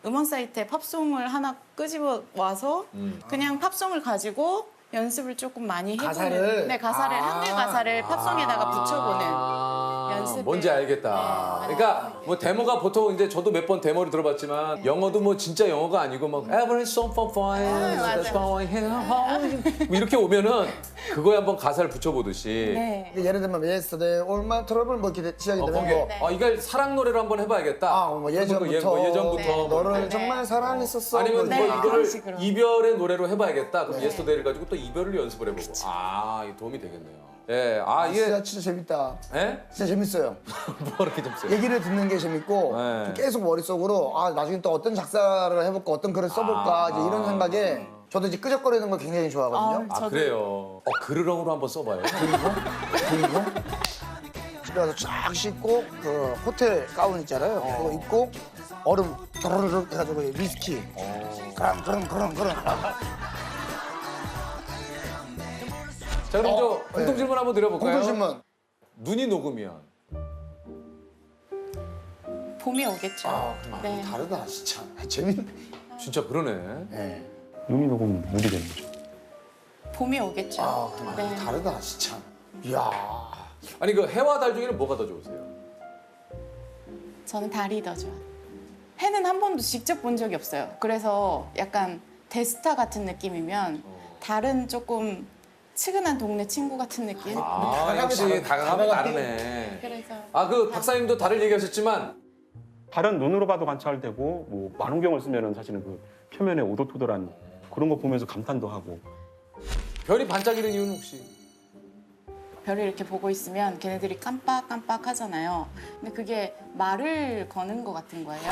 음원 사이트에 팝송을 하나 끄집어 와서 그냥 팝송을 가지고 연습을 조금 많이 해보는 가사를? 네 가사를 한글 가사를 팝송에다가 붙여보는 연습을. 뭔지 알겠다. 네, 그러니까 뭐 데모가 보통 이제 저도 몇 번 데모를 들어봤지만 영어도 뭐 진짜 영어가 아니고 막 Every song for fun, that's how I hear 뭐 이렇게 오면은 그거에 한번 가사를 붙여보듯이. 네. 예를 들면 Yesterday All My Trouble 뭐 이렇게 시작이 되면 거기에 뭐 이걸 사랑 노래로 한번 해봐야겠다. 뭐 예전부터 뭐 예전부터 네. 뭐 너를 네. 정말 사랑했었어. 아니면 네, 뭐 그런 이거를 식으로. 이별의 노래로 해봐야겠다. 그럼 예스터데이를 가지고 또 이별을 연습을 해보고. 아, 이 도움이 되겠네요. 예, 아 이게 진짜 재밌다. 예? 진짜 재밌어요. 뭐 이렇게 좀 써요. 얘기를 듣는 게 재밌고 네. 계속 머릿속으로 나중에 또 어떤 작사를 해볼까 어떤 글을 써볼까 이제 이런 생각에 저도 이제 끄적거리는 걸 굉장히 좋아하거든요. 아 그래요. 그르렁으로 한번 써봐요. 그리고 집에 가서 쫙 씻고 그 호텔 가운 있잖아요. 그거 입고 얼음 도르륵 해가지고 위스키 그럼 자 그럼 저 공통 네. 질문 한번 드려볼까요? 공통신문 눈이 녹으면 봄이 오겠죠. 네. 다르다 진짜 재밌네. 진짜 그러네. 네. 눈이 녹으면 물이 되는 거죠. 봄이 오겠죠. 네. 다르다 진짜. 이야. 아니 그 해와 달 중에는 뭐가 더 좋으세요? 저는 달이 더 좋아. 해는 한 번도 직접 본 적이 없어요. 그래서 약간 대스타 같은 느낌이면 달은 조금 측은한 동네 친구 같은 느낌. 아 역시 다감이 다르네. 그래서 아 그 박사님도 달을 얘기하셨지만 다른 눈으로 봐도 관찰되고 뭐 망원경을 쓰면은 사실은 그 표면에 오돌토돌한 그런 거 보면서 감탄도 하고. 별이 반짝이는 이유는 혹시? 별을 이렇게 보고 있으면 걔네들이 깜빡깜빡 하잖아요. 근데 그게 말을 거는 것 같은 거예요.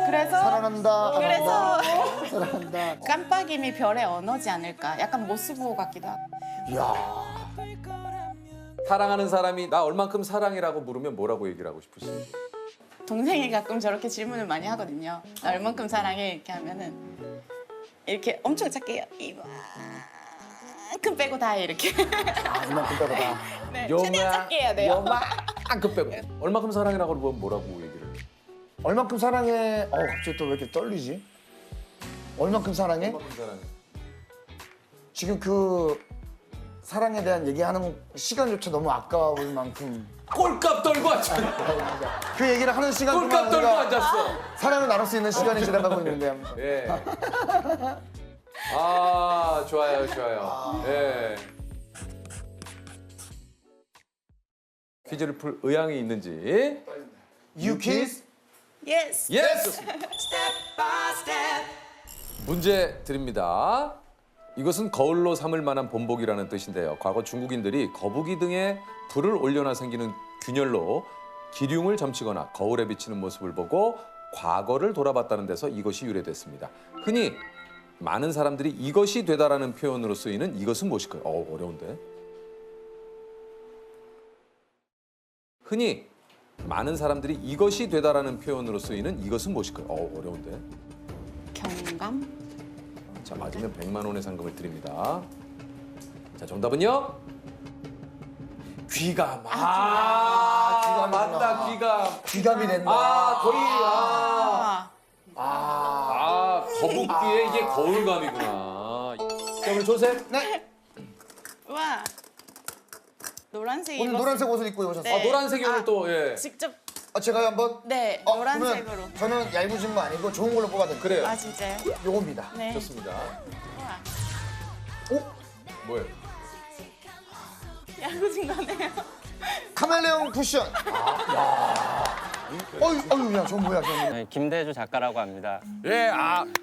그래서 사랑한다. 그래서 사랑한다. 깜빡임이 별의 언어지 않을까. 약간 모스부호 같기도 하고. 이야. 사랑하는 사람이 나 얼만큼 사랑해라고 물으면 뭐라고 얘기를 하고 싶으세요? 동생이 가끔 저렇게 질문을 많이 하거든요. 나 얼만큼 사랑해 이렇게 하면은 이렇게 엄청 작게 이만큼 빼고 다 해 이렇게. 이만큼 빼고다. 네, 최대한 작게 해야 돼요. 요만큼 빼고. 얼만큼 사랑해라고 물으면 뭐라고 얘기를 해요? 얼만큼 사랑해? 갑자기 또 왜 이렇게 떨리지? 얼만큼 사랑해? 얼만큼 사랑해? 지금 그 사랑에 대한 얘기하는 시간조차 너무 아까울 만큼 꼴값 떨고 앉았어. 그 얘기를 하는 시간 동안 꼴값 떨고 우리가 앉았어. 사랑을 나눌 수 있는 시간이 지나가고 있는데 예. 아, 좋아요, 좋아요. 예. 퀴즈를 풀 의향이 있는지. You kiss? Yes. 예스! 문제 드립니다. 이것은 거울로 삼을 만한 본보기라는 뜻인데요. 과거 중국인들이 거북이 등에 불을 올려놔 생기는 균열로 기륭을 점치거나 거울에 비치는 모습을 보고 과거를 돌아봤다는 데서 이것이 유래됐습니다. 흔히 많은 사람들이 이것이 되다라는 표현으로 쓰이는 이것은 무엇일까요? 어려운데. 흔히 많은 사람들이 이것이 되다라는 표현으로 쓰이는 이것은 무엇일까요? 어려운데. 경감? 자, 맞으면 100만 원의 상금을 드립니다. 자, 정답은요? 귀감. 귀감이구나. 맞다, 귀감. 귀감이 된다. 거의 아. 거북귀의 이게 거울감이구나. 자, 우리 조셉. 네. 와. 노란색 오늘 입었. 노란색 옷을 입고 오셨어요. 네. 노란색이 오늘 또 예. 직접 제가 한번 네 그러면 노란색으로. 저는 얇으신 거 아니고 좋은 걸로 뽑아드릴게요. 그래요. 아 진짜요? 요겁니다. 네. 좋습니다. 우와. 뭐예요? 야구진 거네요. 카멜레온 쿠션. 어유, 야, 저 뭐야, 저 뭐야. 네, 김대주 작가라고 합니다. 예,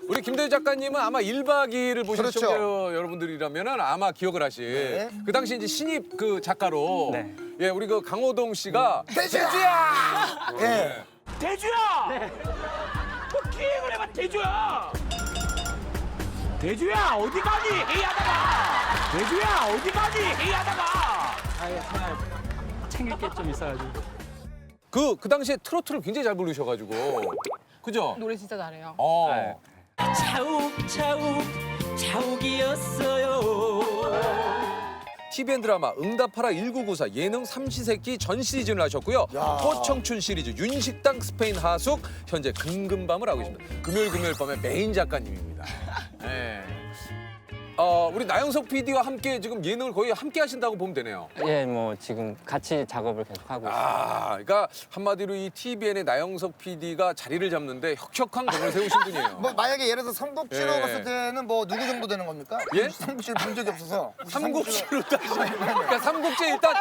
우리 김대주 작가님은 아마 1박 2일을 보신 그렇죠. 시청자 여러분들이라면 아마 기억을 하실. 네. 그 당시 이제 신입 그 작가로 네. 예, 우리 그 강호동 씨가 대주야! 예. 대주야! 뭐 기획을 해봐 대주야! 대주야 어디 가니 회의하다가! 대주야 어디 가니 회의하다가! 생활 챙길 게 좀 있어가지고. 그 당시에 트로트를 굉장히 잘 부르셔가지고 그죠? 노래 진짜 잘해요. 자욱이었어요. TVN 드라마 응답하라 1994 예능 삼시세끼 전 시즌을 하셨고요. 호청춘 시리즈 윤식당 스페인 하숙 현재 금금밤을 하고 있습니다. 금요일 밤의 메인 작가님입니다. 네. 우리 나영석 PD와 함께 지금 예능을 거의 함께 하신다고 보면 되네요. 예, 뭐 지금 같이 작업을 계속 하고 있어요. 그러니까 한마디로 이 TVN의 나영석 PD가 자리를 잡는데 혁혁한 공을 세우신 분이에요. 뭐 만약에 예를 들어서 삼국지로 예. 봤을 때는 뭐 누구 정도 되는 겁니까? 예? 삼국지를 본 적이 없어서. 삼국지로 따지면 그러니까 삼국지 일단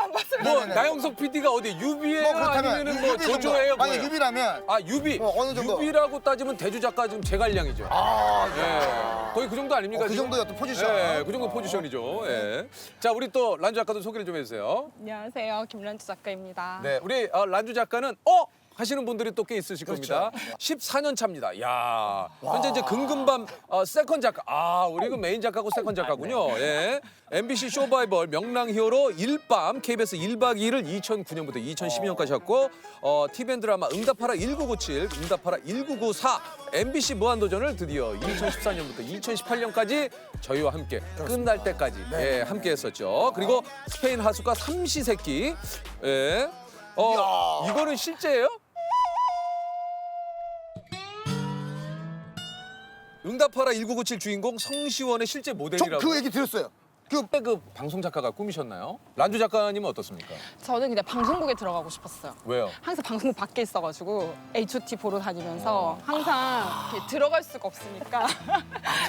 뭐 네네네. 나영석 PD가 어디 유비예요? 뭐 그렇다면 아니면은 뭐 유비 정도. 조조예요? 만약 뭐예요? 유비라면 유비. 뭐 어느 정도? 유비라고 따지면 대주 작가 지금 제갈량이죠. 예. 거의 그 정도 아닙니까? 그 지금? 정도의 어떤 포지션. 예, 그 정도 포지션이죠. 예. 자, 우리 또 란주 작가도 소개를 좀 해주세요. 안녕하세요, 김란주 작가입니다. 네, 우리 란주 작가는 하시는 분들이 또 꽤 있으실 겁니다. 14년 차입니다. 야, 현재 이제 금금밤 세컨 작가. 우리 그 메인 작가고 세컨 작가군요. 예. MBC 쇼바이벌 명랑 히어로 일밤 KBS 1박 2일을 2009년부터 2012년까지 했고 TVN 드라마 응답하라 1997, 응답하라 1994, MBC 무한도전을 드디어 2014년부터 2018년까지 저희와 함께 끝날 때까지 함께 했었죠. 그리고 스페인 하숙과 삼시세끼. 예. 이거는 실제예요? 응답하라 1997 주인공 성시원의 실제 모델이라고. 저 그 얘기 들었어요. 그 방송 작가가 꿈이셨나요? 란주 작가님은 어떻습니까? 저는 그냥 방송국에 들어가고 싶었어요. 왜요? 항상 방송국 밖에 있어가지고 H.O.T 보러 다니면서 항상 이렇게 들어갈 수가 없으니까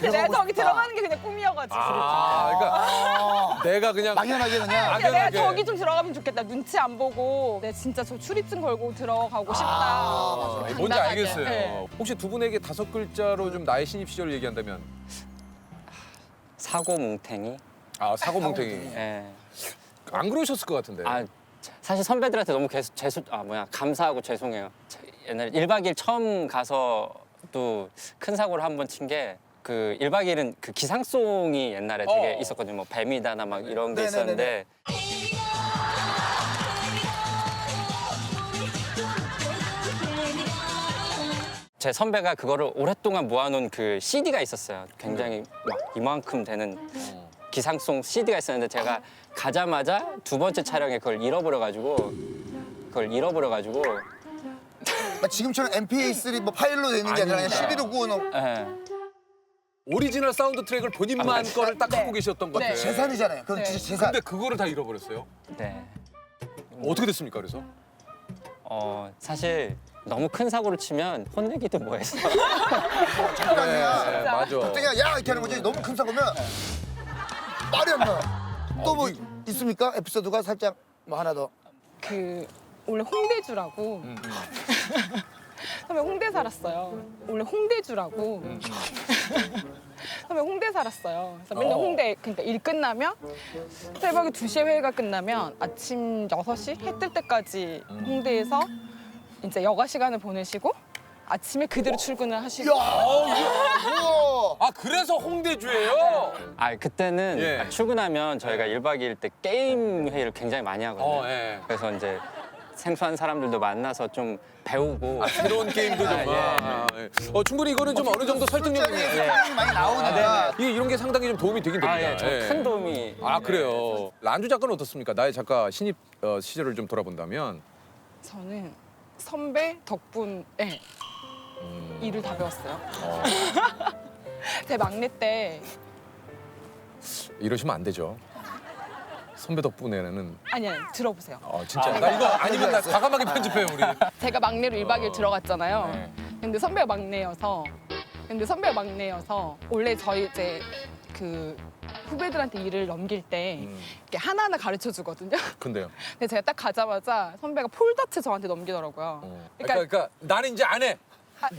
내가 저기 들어가는 게 그냥 꿈이어가지고 그러니까 내가 그냥 막연하게 그냥. 내가 막연하게. 저기 좀 들어가면 좋겠다. 눈치 안 보고 내가 진짜 저 출입증 걸고 들어가고 싶다. 뭔지 당당하게. 알겠어요. 네. 혹시 두 분에게 5글자로 좀 나의 신입 시절을 얘기한다면? 사고 뭉탱이. 아, 사고뭉탱이. 예. 안 그러셨을 것 같은데. 아 사실 선배들한테 너무 감사하고 죄송해요. 옛날에 1박 2일 처음 가서도 큰 사고를 한 번 친 게 그 1박 2일은 그 기상송이 옛날에 되게 있었거든요. 뭐 뱀이다나 막 이런 게 네네네네. 있었는데 제 선배가 그거를 오랫동안 모아놓은 그 CD가 있었어요. 굉장히 막 이만큼 되는 기상송 CD가 있었는데 제가 가자마자 두 번째 촬영에 그걸 잃어버려가지고 막 지금처럼 MP3 뭐 파일로 돼 있는 게 아니라 그냥 CD로 구워놓은 예. 오리지널 사운드 트랙을 본인만 거를 딱 갖고 계셨던 것 같아요. 재산이잖아요. 그건 진짜 재산. 근데 그거를 다 잃어버렸어요. 네. 어떻게 됐습니까, 그래서? 사실 너무 큰 사고를 치면 혼내기도 뭐해서 잠깐이야. 네, 맞아. 갑자기 야 이렇게 하는 거지. 너무 큰 사고면 말이 안 나. 또 뭐 있습니까? 에피소드가 살짝 뭐 하나 더. 그 원래 홍대주라고 선배 홍대 살았어요. 원래 홍대주라고 선배 홍대 살았어요. 그래서 맨날 홍대 그러니까 일 끝나면 새벽에 2시에 회의가 끝나면 아침 6시 해 뜰 때까지 홍대에서 이제 여가 시간을 보내시고 아침에 그대로 출근을 하시고 우와. 아, 그래서 홍대주예요? 그때는 예. 출근하면 저희가 1박 2일 때 게임 회의를 굉장히 많이 하거든요. 예. 그래서 이제 생소한 사람들도 만나서 좀 배우고 새로운 게임도 좀. 충분히 이거는 좀 어느 정도 설득력이 술자리에 사람이 많이 나오니까. 이런 게 상당히 좀 도움이 되긴 됩니다. 예, 저 큰 도움이. 아, 그래요. 란주 작가는 어떻습니까? 나의 작가 신입 시절을 좀 돌아본다면. 저는 선배 덕분에 일을 다 배웠어요. 제 막내 때 이러시면 안 되죠. 선배 덕분에는. 아니 들어보세요. 진짜. 나 이거 아니면 나 과감하게 편집해요, 우리. 제가 막내로 1박 2일 들어갔잖아요. 네. 근데 선배가 막내여서 원래 저희 이제 그 후배들한테 일을 넘길 때 이렇게 하나하나 가르쳐 주거든요. 근데요. 근데 제가 딱 가자마자 선배가 폴더치 저한테 넘기더라고요. 그러니까 나는 이제 안 해.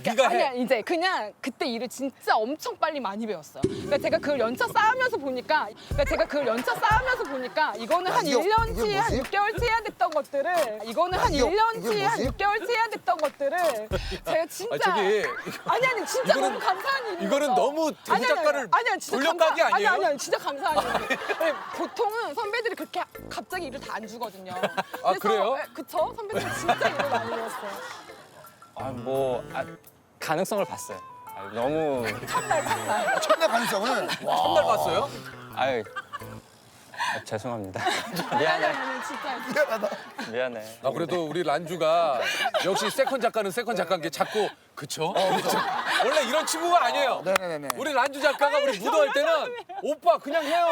네가 해. 아니야 이제 그냥 그때 일을 진짜 엄청 빨리 많이 배웠어요. 그러니까 제가 그걸 연차 쌓으면서 보니까 이거는 한 이게 1년치 한 뭐지? 6개월치 해야 됐던 것들을 이거는 한 이게 1년치 한 뭐지? 6개월치 해야 됐던 것들을 제가 진짜 저기 아니 진짜 이거는- 너무 감사한 일이에요. 이거는 너무 대구 작가를 진짜 돌려가기 아니에요? 아니 진짜 감사한 일이에요. 네, 보통은 선배들이 그렇게 갑자기 일을 다 안 주거든요. 그래요? 그쵸? 선배들이 진짜 일을 많이 배웠어요. 가능성을 봤어요. 너무 첫날 가능성을. 첫날 봤어요? 죄송합니다. 미안해. 진짜 미안해. 그래도 우리 란주가 역시 세컨 작가는 세컨 작가인 게 자꾸 그쵸? 원래 이런 친구가 아니에요. 네네네. 우리 란주 작가가 우리 무도할 때는 오빠 그냥 해요.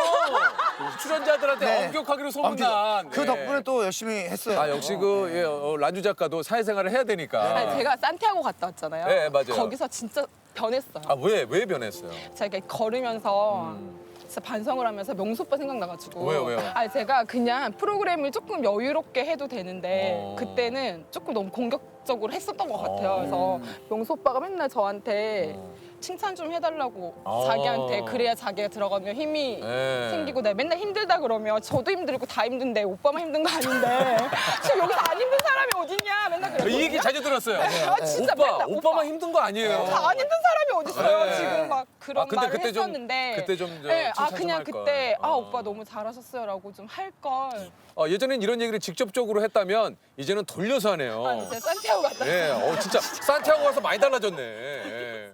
출연자들한테 네. 엄격하기로 소문난. 그 덕분에 또 열심히 했어요. 역시 란주 작가도 사회생활을 해야 되니까. 아니, 제가 산티아고 갔다 왔잖아요. 네, 맞아요. 거기서 진짜 변했어요. 왜 변했어요? 제가 이렇게 걸으면서 진짜 반성을 하면서 명수 오빠 생각나가지고. 왜요? 아니, 제가 그냥 프로그램을 조금 여유롭게 해도 되는데 그때는 조금 너무 공격적으로 했었던 것 같아요. 그래서 명수 오빠가 맨날 저한테 칭찬 좀 해달라고 자기한테 그래야 자기가 들어가면 힘이 생기고 내가 맨날 힘들다 그러면 저도 힘들고 다 힘든데 오빠만 힘든 거 아닌데 지금 여기서 안 힘든 사람이 어딨냐 맨날 그랬거든요. 이 얘기 자주 들었어요. 진짜 오빠, 맨날 오빠만 힘든 거 아니에요. 다 안 힘든 사람이 어딨어요. 네. 지금 막 그런 근데 말을 그때 좀- 했었는데 그때 좀 네, 칭찬 좀 그냥 할 걸. 그때 오빠 너무 잘하셨어요라고 좀 할 걸. 예전엔 이런 얘기를 직접적으로 했다면 이제는 돌려서 하네요. 제가 산티아고 갔다 진짜 산티아고 가서 많이 달라졌네. 예.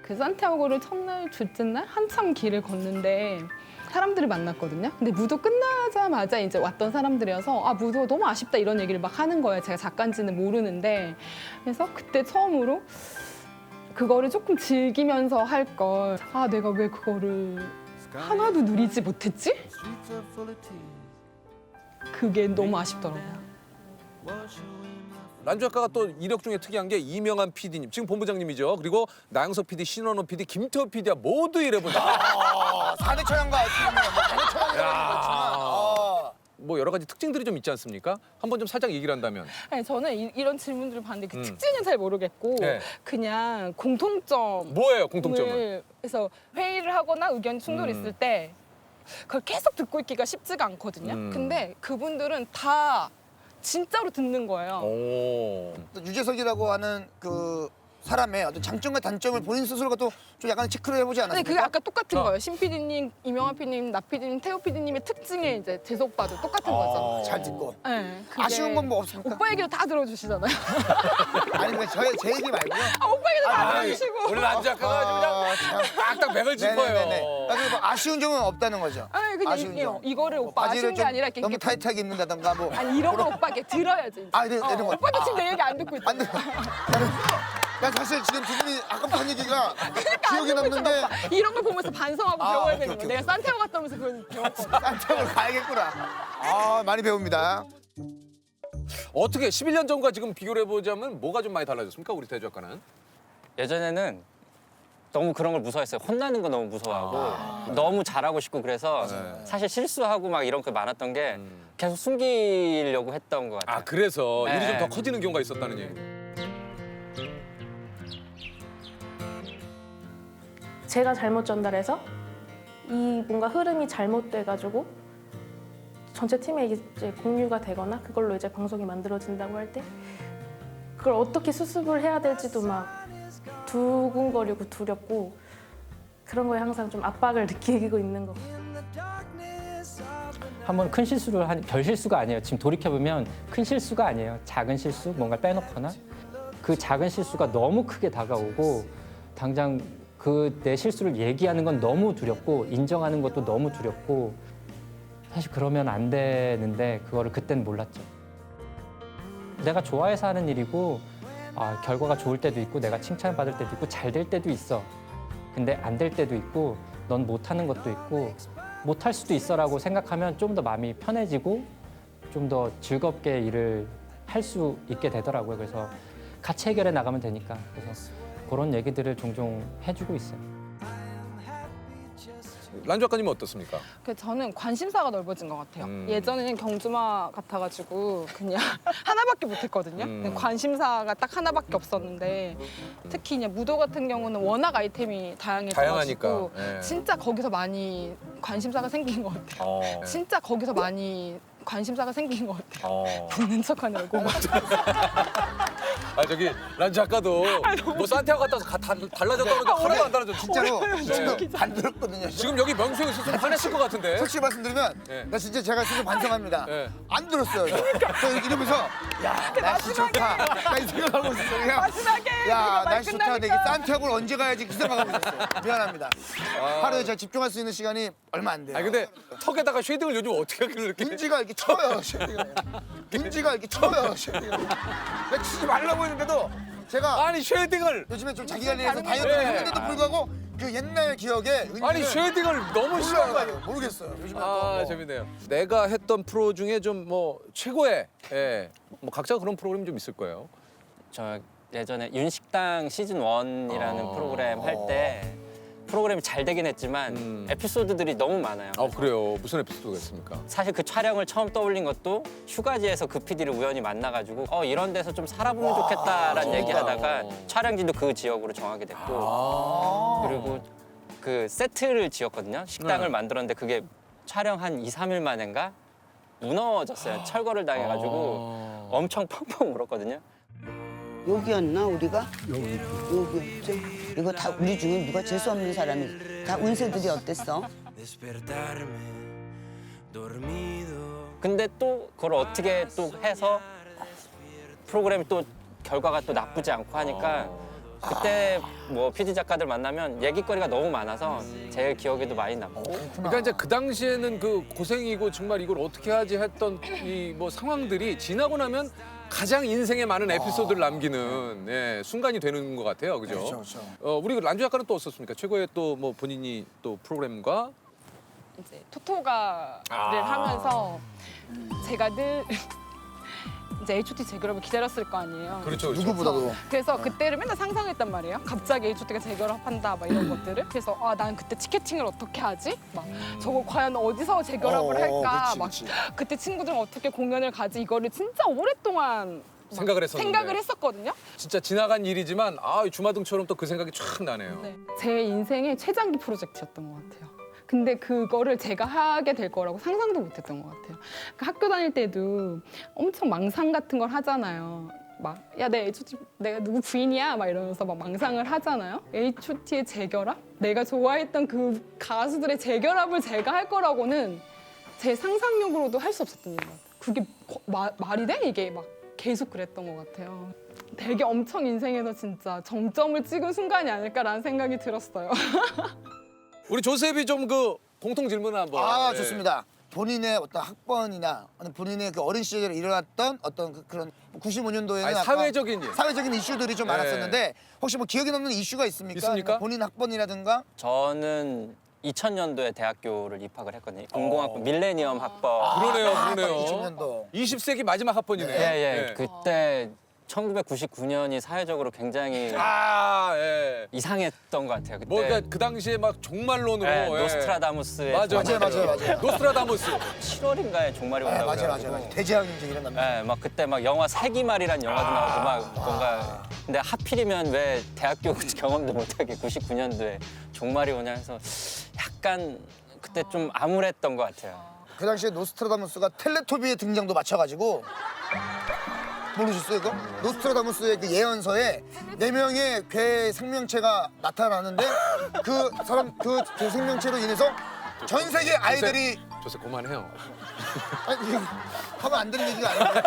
그 산티아고를 첫날 둘째 날 한참 길을 걷는데 사람들을 만났거든요. 근데 무도 끝나자마자 이제 왔던 사람들이어서 무도 너무 아쉽다 이런 얘기를 막 하는 거예요. 제가 작가인지는 모르는데. 그래서 그때 처음으로 그거를 조금 즐기면서 할 걸. 내가 왜 그거를 하나도 누리지 못했지? 그게 너무 아쉽더라고요. 란주 작가가 또 이력 중에 특이한 게 이명한 PD님, 지금 본부장님이죠. 그리고 나영석 PD, 신원호 PD, 김태호 PD야 모두 일해보자. 사대 천왕과 사대 천왕. 뭐 여러 가지 특징들이 좀 있지 않습니까? 한번 좀 살짝 얘기를 한다면. 아니, 저는 이런 질문들을 봤는데 그 특징은 잘 모르겠고 네. 그냥 공통점. 뭐예요, 공통점은? 그래서 회의를 하거나 의견 충돌이 있을 때 그걸 계속 듣고 있기가 쉽지가 않거든요. 근데 그분들은 다 진짜로 듣는 거예요. 오. 유재석이라고 하는 그 사람의 어떤 장점과 단점을 본인 스스로가 또 좀 약간 체크를 해보지 근데 않았습니까? 그게 아까 똑같은 거예요. 신 PD님, 이명환 PD님, 나 PD님, 태호 PD님의 특징이 이제 재석 오빠도 똑같은 거죠. 잘 듣고. 네, 그게 아쉬운 건 뭐 없습니까? 오빠 얘기도 다 들어주시잖아요. 아니 그러니까 제 얘기 말고요. 오빠 얘기도 다 들어주시고. 우리 란주 작가가 아주 그냥 딱딱 맥을 짚어요. 네네네. 뭐 아쉬운 점은 없다는 거죠. 아니 그냥 아쉬운 점. 이거를 오빠 바지를 아쉬운 게 좀 아니라 이렇게 너무 타이트하게 입는다던가 뭐. 아니 이런 거 오빠 이렇게 들어야지. 이제. 아, 이런 거. 오빠도 지금 내 얘기 안 듣고 있잖아. 안 돼. 난 사실 지금 두 분이 아까부터 한 얘기가 기억에 남는데 이런 걸 보면서 반성하고 아, 배워야 오케이, 되는 오케이, 거야. 내가 산티아고 갔다 오면서 그걸 배웠거든. 산책을 가야겠구나. 아 많이 배웁니다. 어떻게 11년 전과 지금 비교를 해보자면 뭐가 좀 많이 달라졌습니까, 우리 태주 작가는? 예전에는 너무 그런 걸 무서워했어요. 혼나는 거 너무 무서워하고 너무 잘하고 싶고 그래서 사실 실수하고 막 이런 게 많았던 게 계속 숨기려고 했던 것 같아요. 아, 그래서 일이 좀 네. 더 커지는 경우가 있었다는 얘기. 제가 잘못 전달해서 이 뭔가 흐름이 잘못돼가지고 전체 팀에 이제 공유가 되거나 그걸로 이제 방송이 만들어진다고 할 때 그걸 어떻게 수습을 해야 될지도 막 두근거리고 두렵고 그런 거에 항상 좀 압박을 느끼고 있는 거. 한번 큰 실수를 한 별 실수가 아니에요. 지금 돌이켜 보면 큰 실수가 아니에요. 작은 실수, 뭔가 빼놓거나 그 작은 실수가 너무 크게 다가오고 당장 그 내 실수를 얘기하는 건 너무 두렵고 인정하는 것도 너무 두렵고 사실 그러면 안 되는데 그거를 그때는 몰랐죠. 내가 좋아해서 하는 일이고 결과가 좋을 때도 있고 내가 칭찬받을 때도 있고 잘 될 때도 있어. 근데 안 될 때도 있고 넌 못하는 것도 있고 못할 수도 있어라고 생각하면 좀 더 마음이 편해지고 좀 더 즐겁게 일을 할 수 있게 되더라고요. 그래서 같이 해결해 나가면 되니까. 그래서 그런 얘기들을 종종 해주고 있어요. 란주 작가님은 어떻습니까? 저는 관심사가 넓어진 것 같아요. 예전에는 경주마 같아가지고 그냥 하나밖에 못했거든요. 관심사가 딱 하나밖에 없었는데 특히 그냥 무도 같은 경우는 워낙 아이템이 다양해져가지고 다양하니까. 네. 진짜 거기서 많이 관심사가 생긴 것 같아요. 진짜 거기서 많이 관심사가 생긴 것 같아요. 웃는 척하는 얼굴. 아, 저기 란주 작가도 뭐 산티아고 갔다 와서 달라졌다고 그러는데 하나도 안 달라졌어. 진짜로 네. 지금 안 들었거든요. 지금 여기 명수형 있었으면 화냈을 것 같은데. 솔직히 말씀드리면 네. 나 진짜 제가 스스로 반성합니다. 네. 안 들었어요. 저 이러면서 야 날씨 좋다. 나 이 생각하고 있었어요. 그냥 마지막에 야 말 날씨 좋다. 근데 이게 끝나니까. 산티아고를 언제 가야지 그 생각하고 있었어요. 미안합니다. 하루에 제가 집중할 수 있는 시간이 얼마 안 돼요. 아니 근데 턱에다가 쉐딩을 요즘 어떻게 하길래 이렇게. 윤지가 이렇게 쳐요. 쉐딩을. 윤지가 이렇게 쳐요. 쉐딩을. 내가 치지 말라고 했는데도 제가 아니 쉐딩을. 요즘에 좀 자기 관리해서 다이어트를 네. 했는데도 불구하고 그 옛날 기억에 아니 쉐딩을 너무 싫어하는 거 아니에요? 모르겠어요. 요즘에 아, 재밌네요. 내가 했던 프로 중에 좀 뭐 최고의 뭐 각자 그런 프로그램이 좀 있을 거예요. 저 예전에 윤식당 시즌 1이라는 프로그램 할 때 프로그램이 잘 되긴 했지만 에피소드들이 너무 많아요. 그래요. 무슨 에피소드가 있습니까? 사실 그 촬영을 처음 떠올린 것도 휴가지에서 그 PD를 우연히 만나가지고 이런 데서 좀 살아보면 좋겠다라는 얘기하다가 촬영지도 그 지역으로 정하게 됐고 그리고 그 세트를 지었거든요. 식당을 만들었는데 그게 촬영 한 2, 3일 만인가 무너졌어요. 철거를 당해가지고 엄청 펑펑 울었거든요. 여기였나 우리가? 여기였죠. 이거 다 우리 중에 누가 재수 없는 사람이 다 운세들이 어땠어? 근데 또 그걸 어떻게 또 해서 프로그램이 또 결과가 또 나쁘지 않고 하니까 그때 뭐 PD 작가들 만나면 얘기거리가 너무 많아서 제일 기억에도 많이 남고. 그러니까 이제 그 당시에는 그 고생이고 정말 이걸 어떻게 하지 했던 이 뭐 상황들이 지나고 나면 가장 인생에 많은 에피소드를 남기는 순간이 되는 것 같아요, 그죠? 그렇죠. 우리 란주 작가는 또 어떻습니까? 최고의 또 뭐 본인이 또 프로그램과 이제 토토가를 하면서 제가 늘 이제 H.O.T 재결합을 기다렸을 거 아니에요. 그렇죠. 누구보다도. 그래서 그때를 맨날 상상했단 말이에요. 갑자기 H.O.T가 재결합한다 막 이런 것들을. 그래서 아, 난 그때 티켓팅을 어떻게 하지? 막 저거 과연 어디서 재결합을 할까? 그치, 막 그치. 그때 친구들은 어떻게 공연을 가지? 이거를 진짜 오랫동안 막 생각을 했었거든요. 진짜 지나간 일이지만 주마등처럼 또 그 생각이 촥 나네요. 네. 제 인생의 최장기 프로젝트였던 것 같아요. 근데 그거를 제가 하게 될 거라고 상상도 못했던 것 같아요. 그러니까 학교 다닐 때도 엄청 망상 같은 걸 하잖아요. 막 야, 내 H.O.T 내가 누구 부인이야 막 이러면서 막 망상을 하잖아요. H.O.T의 재결합? 내가 좋아했던 그 가수들의 재결합을 제가 할 거라고는 제 상상력으로도 할 수 없었던 것 같아요. 그게 말이 돼? 이게 막 계속 그랬던 것 같아요. 되게 엄청 인생에서 진짜 정점을 찍은 순간이 아닐까라는 생각이 들었어요. 우리 조셉이 좀 그 공통 질문을 한번. 예. 좋습니다. 본인의 어떤 학번이나 본인의 그 어린 시절에 일어났던 어떤 그런 95년도에는 아니, 사회적인 이슈들이 좀 네. 많았었는데 혹시 뭐 기억에 남는 이슈가 있습니까? 뭐 본인 학번이라든가? 저는 2000년도에 대학교를 입학을 했거든요. 00학번 밀레니엄 학번. 그러네요. 2000년도. 20세기 마지막 학번이네요. 예. 그때 1999년이 사회적으로 굉장히 이상했던 것 같아요. 그때 뭐 그 당시에 막 종말론으로 노스트라다무스의 맞아요. 노스트라다무스 7월인가에 종말이 온다고 맞아요. 대재앙이 이제 일어납니다. 막 그때 막 영화 세기말이란 영화도 나오고 막 뭔가 근데 하필이면 왜 대학교 경험도 못하게 99년도에 종말이 오냐 해서 약간 그때 좀 암울했던 것 같아요. 그 당시에 노스트라다무스가 텔레토비의 등장도 맞춰가지고 모르셨어요 이거? 노스트라다무스의 그 예언서에 4명의 괴 생명체가 나타나는데 그 사람 그 생명체로 인해서 전 세계 아이들이 조셉 그만해요. 아니 이거 하면 안 되는 얘기가 아닌데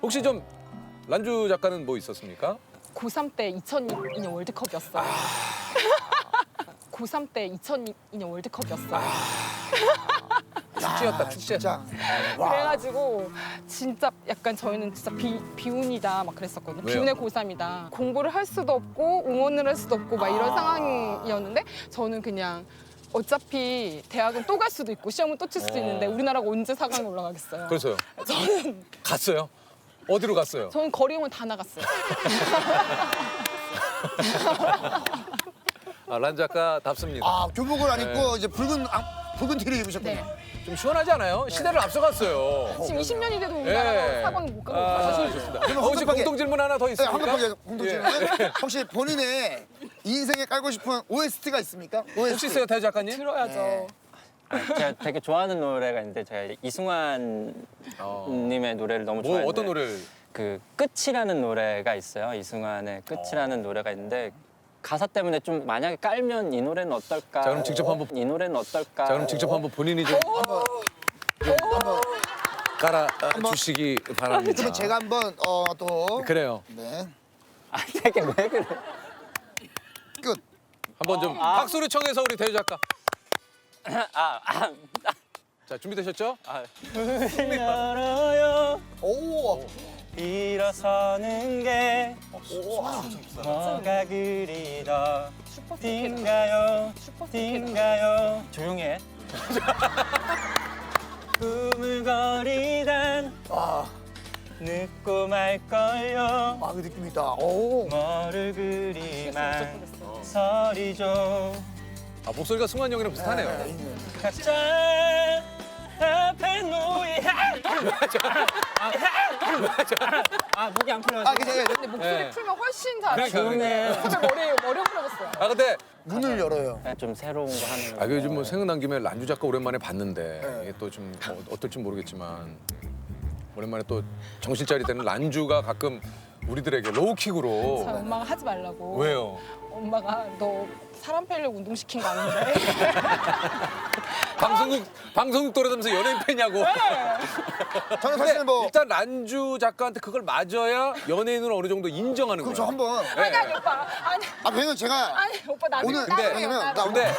혹시 좀 란주 작가는 뭐 있었습니까? 고3 때 2002년 월드컵이었어요. 고3 때 2002년 월드컵이었어요. 축제였다, 축제. 진짜. 그래가지고 진짜 약간 저희는 진짜 비운이다 막 그랬었거든요. 왜요? 비운의 고3이다. 공부를 할 수도 없고 응원을 할 수도 없고 막 이런 상황이었는데 저는 그냥 어차피 대학은 또 갈 수도 있고 시험은 또 칠 수도 있는데 우리나라가 언제 4강에 올라가겠어요. 그래서요? 저는 갔어요? 어디로 갔어요? 저는 거리응원 다 나갔어요. 란 작가답습니다. 교복을 안 입고 이제 붉은 티를 입으셨군요. 네. 좀 시원하지 않아요? 시대를 앞서갔어요. 지금 20년이 돼도 우리나라가 4강에 못 가고 있어요. 좋습니다. 그러면 혹시 황급하게- 공통 질문 하나 더 있습니까? 황급하게 공통 질문. 혹시 본인의 인생에 깔고 싶은 OST가 있습니까? OST. 혹시 있어요, 태 작가님? 들어야죠. 제가 되게 좋아하는 노래가 있는데 제가 이승환 님의 노래를 너무 좋아해요. 어떤 노래를? 그 끝이라는 노래가 있어요. 이승환의 끝이라는 노래가 있는데 가사 때문에 좀 만약에 깔면 이 노래는 어떨까? 자, 그럼 직접 한번 이 노래는 어떨까? 자, 그럼 직접 한번 본인이 좀 깔아 주시기 바랍니다. 그러면 제가 한번 또 그래요. 네. 되게 왜 그래? 끝. 한번 좀 박수를 청해서 우리 대유 작가. 자, 준비되셨죠? 열어요. 오. 일어서는 게 뭐가 그리 더 띵가요 띵가요 조용히 해 꾸물거리단 늦고 말걸요 그 느낌 있다. 오. 뭐를 그리 망설이죠 목소리가 승환 형이랑 비슷하네요. 각자 앞에 놓이 목이 안 풀려서 근데 목소리 풀면 훨씬 잘 그러니까. 갑자기 머리 풀어졌어요. 근데 문을 열어요. 좀 새로운 거 하는 거 요즘 뭐 생각난 김에 란주 작가 오랜만에 봤는데 이게 또 좀 어떨지 모르겠지만 오랜만에 또 정신 차릴 때는 란주가 가끔 우리들에게 로우킥으로 저 엄마가 하지 말라고. 왜요? 엄마가 너 사람 패려고 운동시킨 거 아닌데. 방송국 돌아다니면서 연예인 팬이냐고. 저는 사실 뭐 일단 란주 작가한테 그걸 맞아야 연예인으로 어느 정도 인정하는 거예요. 그럼 저 한번 아니 오빠 아니 왜냐면 제가 아니 오빠 나중에 오늘 따로 근데 해요,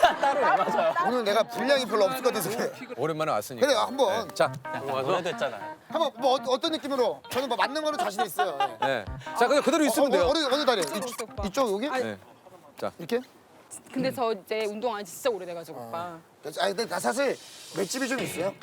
따로. 오늘 내가 분량이 별로 없을 것 같아서 그래. 오랜만에 왔으니까. 그래 한번 자, 노래도 했잖아 한번 뭐 어떤 느낌으로 저는 뭐 맞는 거는 자신 있어요. 네. 자, 그냥 그대로 있으면 돼요. 어느 다리? 이쪽 여기? 네. 자, 이렇게? 근데 저 이제 운동 안 지 진짜 오래돼가지고 오빠. 아 근데 나 사실 맷집이 좀 있어요.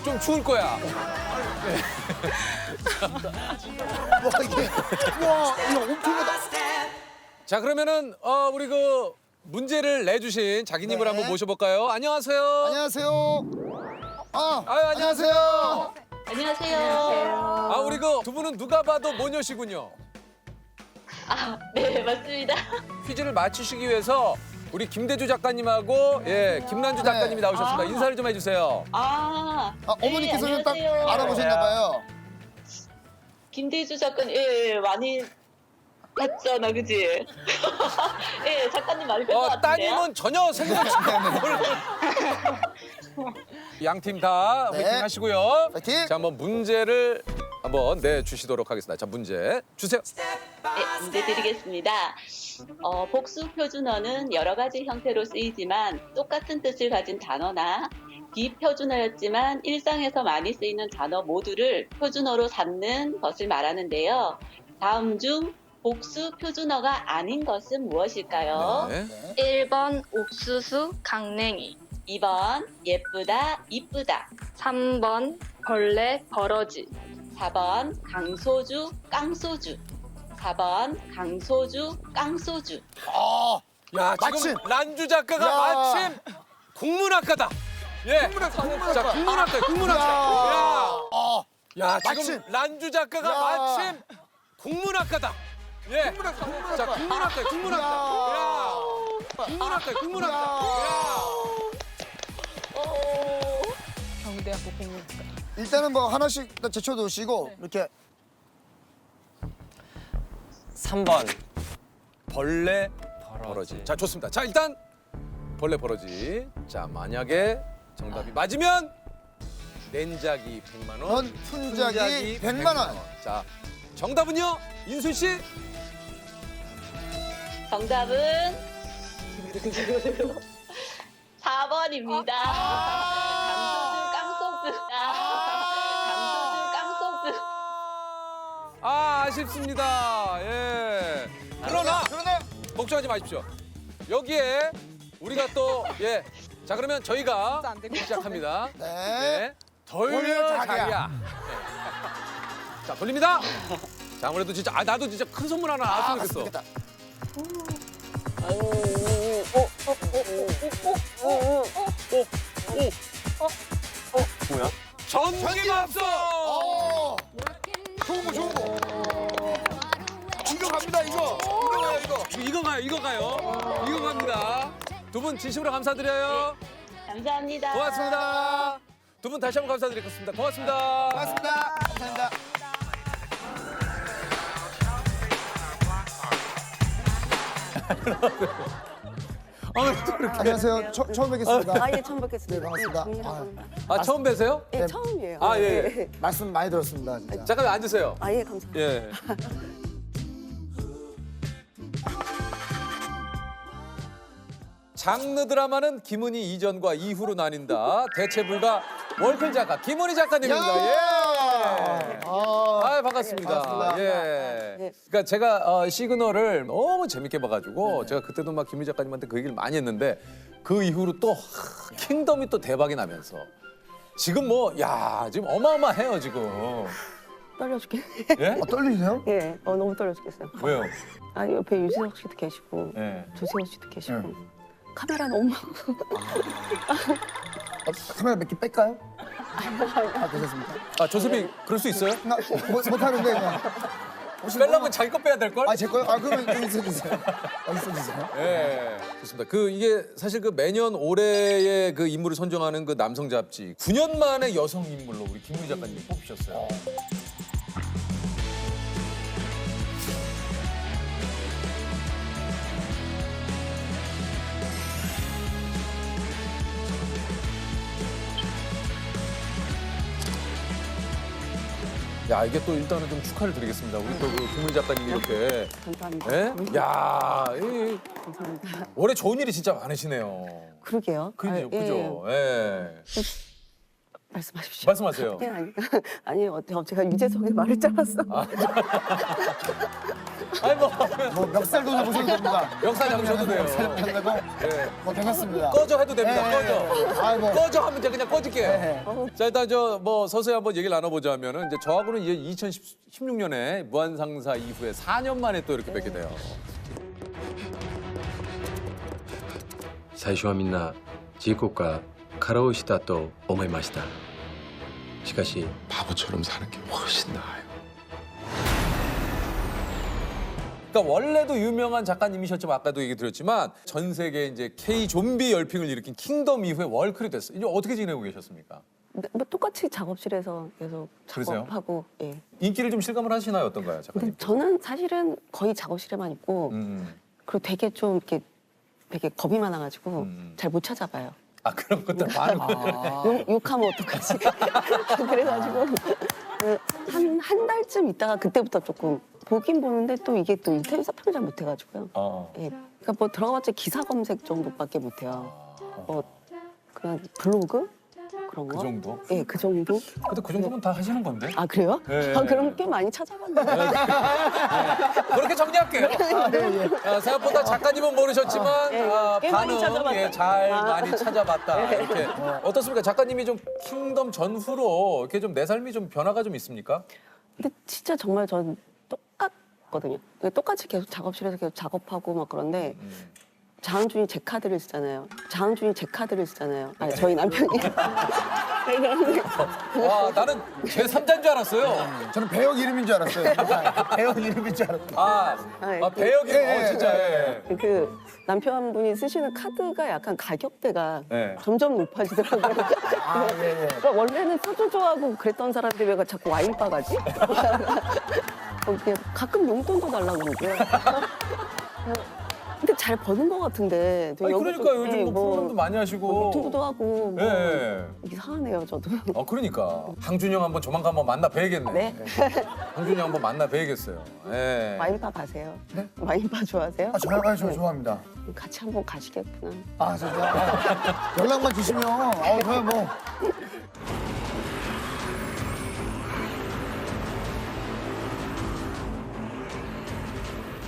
좀 추울 거야. 와 이게 와 이거 엄청나다. 자, 그러면은 우리 그 문제를 내주신 자기님을 네. 한번 모셔볼까요? 안녕하세요. 안녕하세요. 아유, 안녕하세요. 안녕하세요. 우리 그 두 분은 누가 봐도 모녀시군요. 네, 맞습니다. 퀴즈를 맞추시기 위해서 우리 김대주 작가님하고 김난주 작가님이 나오셨습니다. 인사를 좀 해주세요. 어머니께서는 딱 안녕하세요. 알아보셨나 봐요. 김대주 작가님, 예, 많이 봤잖아, 그지? 예, 작가님 많이 뵌것 같은데요? 따님은 전혀 생각지 않는 양 팀 다 네. 화이팅 하시고요. 화이팅! 자, 한번 문제를 한번 내주시도록 하겠습니다. 자, 문제 주세요. 네, 문제 드리겠습니다. 복수 표준어는 여러 가지 형태로 쓰이지만 똑같은 뜻을 가진 단어나 비표준어였지만 일상에서 많이 쓰이는 단어 모두를 표준어로 삼는 것을 말하는데요. 다음 중 복수 표준어가 아닌 것은 무엇일까요? 네. 1번 옥수수 강냉이, 2번 예쁘다 이쁘다, 3번 벌레 버러지, 4번 강소주 깡소주, 4번 강소주 깡소주. 야, 지금 마침! 난주 작가가 야. 마침 국문학과다. 예. 자, 국문학과. 야, 지금 마침! 난주 작가가 야. 마침 국문학과다. 예. 자, 국문학과. 국문학과. 경희대학교 공무학과. 일단은 뭐 하나씩 다 제쳐놓으시고 이렇게 3번 벌레 버러지. 자, 좋습니다. 자, 일단 벌레 버러지. 자, 만약에 정답이 맞으면 낸자기 100만 원, 훈자기 100만 원. 자, 정답은요? 인순 씨? 정답은 4번입니다. 강소주 깡소주. 강소주 깡소주. 아쉽습니다. 예. 그러나 걱정하지 마십시오. 여기에 우리가 또 자, 그러면 저희가 시작합니다. 네. 돌려 자기야. 자, 돌립니다. 자, 아무래도 진짜 나도 진짜 큰 선물 하나 나왔으면 좋겠어. 뭐야? 전기밥솥! 좋은 거. 이거 갑니다, 이거. 이거 가요. 이거 갑니다. 두 분 진심으로 감사드려요. 감사합니다. 고맙습니다. 두 분 다시 한번 감사드리겠습니다. 고맙습니다. 고맙습니다. 감사합니다. 안녕하세요. 처음 뵙겠습니다. 예, 처음 뵙겠습니다. 네, 반갑습니다. 처음 뵈세요? 예, 처음이에요. 예. 말씀 많이 들었습니다. 진짜. 잠깐 앉으세요. 예, 감사합니다. 예. 장르 드라마는 김은희 이전과 이후로 나뉜다. 대체 불가 월클 작가 김은희 작가님입니다. 예. 반갑습니다. 반갑습니다. 예. 그러니까 제가 시그널을 너무 재밌게 봐가지고 제가 그때도 막 김은희 작가님한테 그 얘기를 많이 했는데 그 이후로 또 킹덤이 또 대박이 나면서 지금 지금 어마어마해요 지금. 떨려 죽겠네. 예? 떨리세요? 예, 너무 떨려 죽겠어요. 왜요? 옆에 유재석 씨도 계시고, 예. 조세호 씨도 계시고, 카메라 너무 많고. 카메라 몇 개 뺄까요? 괜찮습니다. 조셉이 그럴 수 있어요? 못하는데 그냥. 빼려면 자기 거 빼야 될 걸? 제 거요? 그러면 여기 있어주세요. 여기 있어주세요. 예, 좋습니다. 이게 사실 매년 올해의 그 인물을 선정하는 그 남성 잡지 9년 만에 여성 인물로 우리 김은희 작가님이 뽑히셨어요. 야 이게 또 일단은 좀 축하를 드리겠습니다. 우리 또 그 김은 작가님 이렇게. 감사합니다. 예? 야, 감사합니다. 올해 좋은 일이 진짜 많으시네요. 그러게요. 그죠, 예. 그죠. 예. 말씀하십시오. 말씀하세요. 예, 아니 제가 유재석의 말을 잘랐어. 아니 뭐 멱살도 잡으셔도 됩니다. 멱살 잡으셔도 돼요. 멱살 잡으셔도 되고 예. 뭐 괜찮습니다. 꺼져 해도 됩니다. 예, 꺼져. 아이, 뭐. 꺼져 하면 이제 그냥 꺼질게요. 예. 자 일단 저 뭐 서서히 한번 얘기를 나눠보자면은 이제 저하고는 이제 2016년에 무한상사 이후에 4년 만에 또 이렇게 뵙게 돼요. 最初はみんな事故か過労死だと思いました。しかし 바보처럼 사는 게 훨씬 나아요. 그러니까 원래도 유명한 작가님이셨지만 아까도 얘기 드렸지만 전 세계 이제 K 좀비 열풍을 일으킨 킹덤 이후에 월클이 됐어요. 이제 어떻게 지내고 계셨습니까? 뭐 똑같이 작업실에서 계속 그러세요? 작업하고. 예. 인기를 좀 실감을 하시나요? 어떤가요, 작가님? 근데 저는 사실은 거의 작업실에만 있고 그리고 되게 좀 이렇게 되게 겁이 많아가지고 잘 못 찾아봐요. 아 그런 것들 많은 욕하면 어떡하지? 그래가지고 한 달쯤 있다가 그때부터 조금 보긴 보는데 또 이게 또 인터넷 서평을 잘 못해가지고요. 예. 그러니까 뭐 들어가봤자 기사 검색 정도밖에 못해요. 뭐 그냥 블로그 그런 거. 그 정도? 예, 그 정도. 근데 그 정도면 다 하시는 건데? 아 그래요? 네. 아, 그럼 꽤 많이 찾아봤는데. 그렇게 정리할게요. 생각보다 작가님은 모르셨지만 꽤 많이 반응 찾아봤다. 잘 아. 많이 찾아봤다. 네. 이렇게 어떻습니까? 작가님이 좀 킹덤 전후로 이렇게 좀 내 삶이 좀 변화가 좀 있습니까? 근데 진짜 정말 전 똑같거든요. 똑같이 계속 작업실에서 계속 작업하고 막 그런데 장준이 제 카드를 쓰잖아요. 장준이 제 카드를 쓰잖아요. 아니, 저희 남편이. 와 나는 제 3자인 줄 알았어요. 저는 배역 이름인 줄 알았어요. 배역 이름인 줄 알았어요. 배역이 진짜. 예. 그 남편분이 쓰시는 카드가 약간 가격대가 네. 점점 높아지더라고요. 그러니까 원래는 소주 좋아하고 그랬던 사람들이 왜 자꾸 와인바 가지? 그냥 가끔 용돈도 달라고 그러고요. 근데 잘 버는 것 같은데. 아니, 그러니까 요즘 뭐 프로그램도 많이 하시고. 유튜브도 하고. 뭐 예. 이상하네요, 저도. 그러니까 항준영 한번 조만간 한번 만나 뵈야겠네. 네. 항준영 한번 만나 뵈야겠어요. 예. 와인바 가세요? 네? 와인바 좋아하세요? 저 좋아합니다. 같이 한번 가시겠구나. 아, 진짜. 연락만 주시면, 저야 뭐.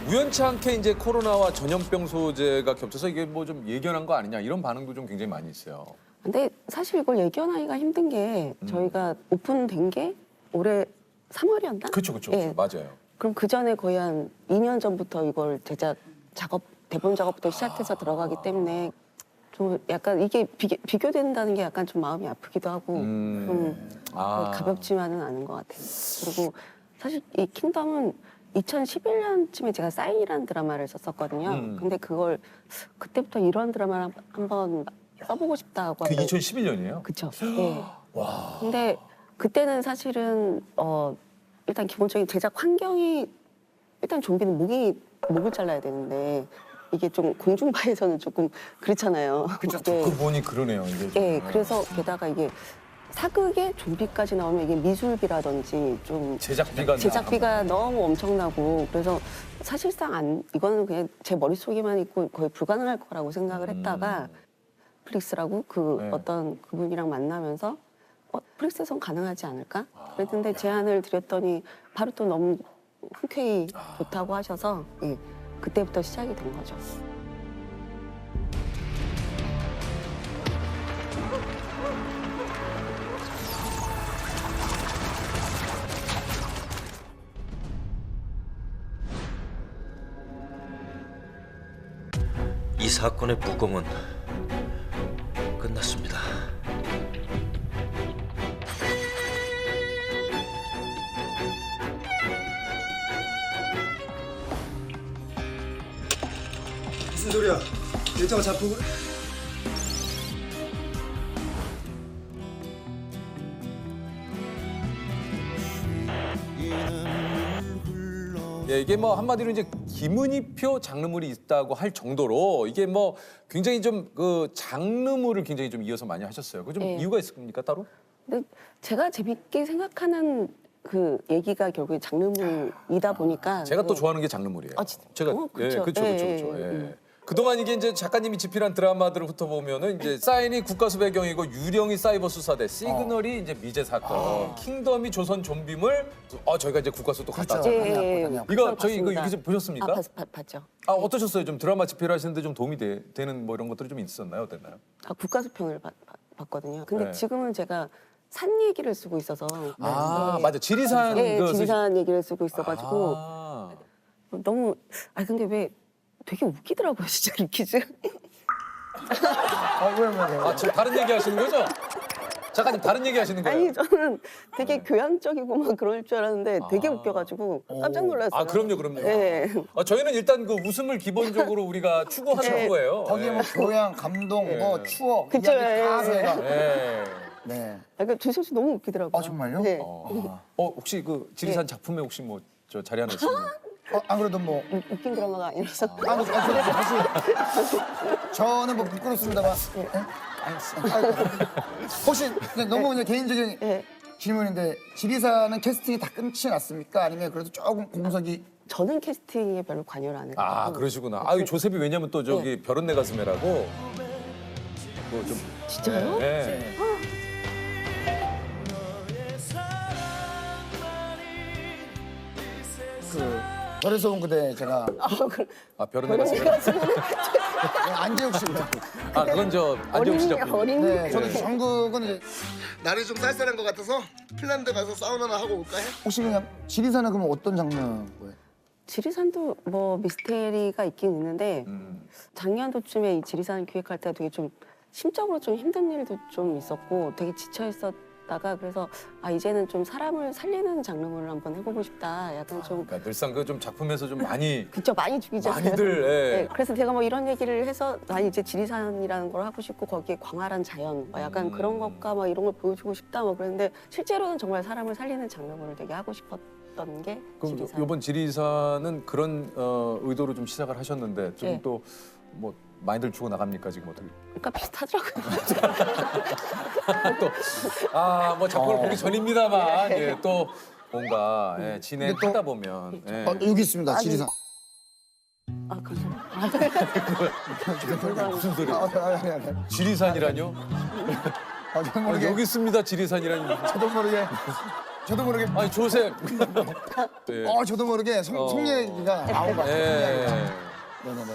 우연치 않게 이제 코로나와 전염병 소재가 겹쳐서 이게 뭐 좀 예견한 거 아니냐 이런 반응도 좀 굉장히 많이 있어요. 근데 사실 이걸 예견하기가 힘든 게 저희가 오픈된 게 올해 3월이었나? 그렇죠. 예. 맞아요. 그럼 그 전에 거의 한 2년 전부터 이걸 제작 작업 대본 작업부터 시작해서 들어가기 때문에 좀 약간 이게 비교된다는 게 약간 좀 마음이 아프기도 하고 좀 가볍지만은 않은 것 같아요. 그리고 사실 이 킹덤은 2011년쯤에 제가 사인이라는 드라마를 썼었거든요. 근데 그걸 그때부터 이런 드라마를 한번 써보고 싶다고. 그 2011년이에요? 그쵸. 네. 와. 근데 그때는 사실은 일단 기본적인 제작 환경이 일단 좀비는 목을 잘라야 되는데 이게 좀 공중파에서는 조금 그렇잖아요. 그렇죠. 듣고 보니 그러네요. 이게. 예, 그래서 게다가 이게 사극에 좀비까지 나오면 이게 미술비라든지 좀 제작비가 너무 엄청나고 그래서 사실상 이거는 그냥 제 머릿속에만 있고 거의 불가능할 거라고 생각을 했다가 플릭스라고 어떤 그분이랑 만나면서 플릭스에선 가능하지 않을까? 그랬는데 제안을 드렸더니 바로 또 너무 흔쾌히 좋다고 하셔서 예, 그때부터 시작이 된 거죠. 이 사건의 무공은 끝났습니다. 무슨 소리야? 데이터가 잡히고 그래? 예, 이게 뭐 한마디로 이제 김은희표 장르물이 있다고 할 정도로 이게 뭐 굉장히 좀 그 장르물을 굉장히 좀 이어서 많이 하셨어요. 그 좀 예. 이유가 있습니까 따로? 근데 제가 재밌게 생각하는 그 얘기가 결국에 장르물이다 보니까 제가 또 좋아하는 게 장르물이에요. 제가 그쵸. 그렇죠, 그렇죠, 예. 그동안 이게 이제 작가님이 집필한 드라마들을 훑어보면은 이제 사인이 국가수 배경이고 유령이 사이버 수사대, 시그널이 이제 미제 사건, 킹덤이 조선 좀비물, 저희가 이제 국가수 또 갔다 왔잖아요. 예. 이거 저희 이거 유기즈 보셨습니까? 봤죠. 어떠셨어요? 좀 드라마 집필하시는데 좀 도움이 되는 뭐 이런 것들이 좀 있었나요? 어땠나요? 국가수평을 봤거든요. 근데 네. 지금은 제가 산 얘기를 쓰고 있어서 맞아. 지리산 지리산 얘기를 쓰고 있어가지고 너무 근데 왜 되게 웃기더라고요, 진짜 이 퀴즈. 지금 다른 얘기 하시는 거죠? 작가님 다른 얘기 하시는 거예요? 아니 저는 되게 교양적이고 막 그럴 줄 알았는데 되게 웃겨가지고 깜짝 놀랐어요. 그럼요. 네. 저희는 일단 그 웃음을 기본적으로 우리가 추구하는 거예요. 거기에 뭐 교양, 감동, 뭐 추억, 그쵸, 이야기 다 저희가. 네. 그러니까 주실 씨 너무 웃기더라고요. 정말요? 네. 혹시 그 지리산 작품에 혹시 뭐 저 자리 하나 있으면 안 그래도 뭐 웃긴 드라마가 아니라서. 사실 저는 뭐 부끄럽습니다만. 혹시 너무 그냥 개인적인 질문인데 지리산은 캐스팅이 다 끝이 났습니까? 아니면 그래도 조금 공석이? 저는 캐스팅에 별로 관여를 안 해요. 그러시구나. 조셉이 왜냐면 또 저기 별은 내 가슴에라고 뭐 좀 진짜요? 네. 별에서 온 그대 제가 별은 내 가슴에. 안재욱 씨입니다. 그건 저 안재욱 씨 작품. 네, 저는 전국은 이제 날이 좀 쌀쌀한 것 같아서 핀란드 가서 사우나나 하고 올까요? 혹시 그냥 지리산은 그러면 어떤 장르고요? 지리산도 뭐 미스테리가 있긴 있는데 작년도쯤에 이 지리산 기획할 때 되게 좀 심적으로 좀 힘든 일도 좀 있었고 되게 지쳐 있었다가 그래서 이제는 좀 사람을 살리는 장르물을 한번 해보고 싶다. 약간 좀 그러니까 늘상 그 좀 작품에서 좀 많이 그쵸, 많이 죽이잖아요. 많이들, 네, 그래서 제가 뭐 이런 얘기를 해서 난 이제 지리산이라는 걸 하고 싶고 거기에 광활한 자연, 약간 그런 것과 막 이런 걸 보여주고 싶다. 뭐 그랬는데 실제로는 정말 사람을 살리는 장르물을 되게 하고 싶었던 게 그럼 지리산. 이번 지리산은 그런 의도로 좀 시작을 하셨는데 좀 또 뭐 많이들 주고 나갑니까 지금 어떻게? 그러니까 비슷하더라고요. 뭐 작품을 보기 전입니다만 또 뭔가 진행하다 보면 여기 있습니다, 지리산. 감사합니다. 무슨 소리야? 지리산이라뇨? 여기 있습니다, 지리산이라니. 저도 모르게. 조셉. 저도 모르게 송 얘기가 나온 것 같아요. 네네네.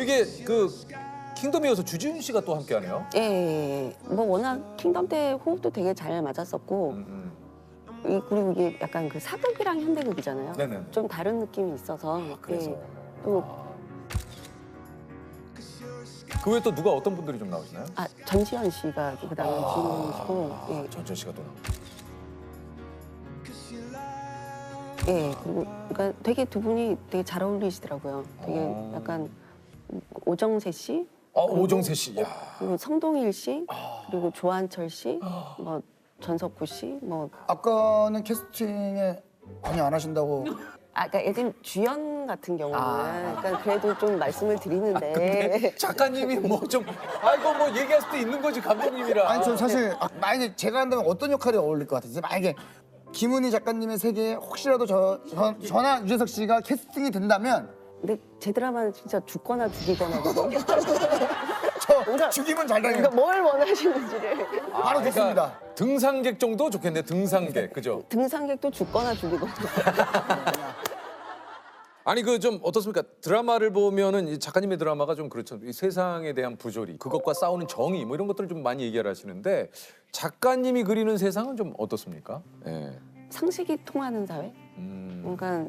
이게 그 킹덤이어서 주지훈 씨가 또 함께하네요. 뭐 워낙 킹덤 때 호흡도 되게 잘 맞았었고 그리고 이게 약간 그 사극이랑 현대극이잖아요. 네네. 좀 다른 느낌이 있어서 그래서 또 그 외에 또 누가 어떤 분들이 좀 나오시나요? 전지현 씨가 그 다음에 주인공이시고 전지현 씨가 또 나오고. 그리고 그러니까 되게 두 분이 되게 잘 어울리시더라고요. 되게 약간 오정세 씨, 오정세 씨, 그리고 성동일 씨, 그리고 조한철 씨, 뭐 전석구 씨, 뭐 아까는 캐스팅에 관여 안 하신다고. 그러니까 예전 주연 같은 경우는 그러니까 그래도 좀 말씀을 드리는데 작가님이 뭐 좀 뭐 얘기할 수도 있는 거지 감독님이라. 아니 저 사실 만약에 제가 한다면 어떤 역할이 어울릴 것 같아요? 만약에 김은희 작가님의 세계에 혹시라도 저나 유재석 씨가 캐스팅이 된다면. 근데 제 드라마는 진짜 죽거나 죽이거나거든요. 저 죽이면 잘 당해요. 그러니까 뭘 원하시는지를 바로 됐습니다. 등산객 정도 좋겠네. 등산객, 그죠? 등산객도 죽거나 죽이거나. 아니 그 좀 어떻습니까? 드라마를 보면은 이 작가님의 드라마가 좀 그렇죠. 이 세상에 대한 부조리, 그것과 싸우는 정의 뭐 이런 것들을 좀 많이 얘기를 하시는데 작가님이 그리는 세상은 좀 어떻습니까? 상식이 통하는 사회. 그러니까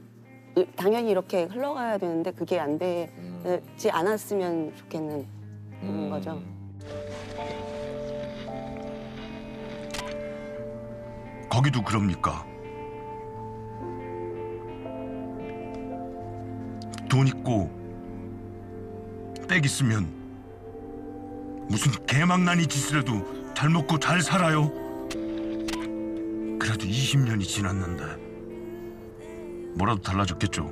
당연히 이렇게 흘러가야 되는데 그게 안 되지 않았으면 좋겠는 그런 거죠. 거기도 그럽니까? 돈 있고 백 있으면 무슨 개망나니 짓을 해도 잘 먹고 잘 살아요. 그래도 벌써 20년이 지났는데 뭐라도 달라졌겠죠.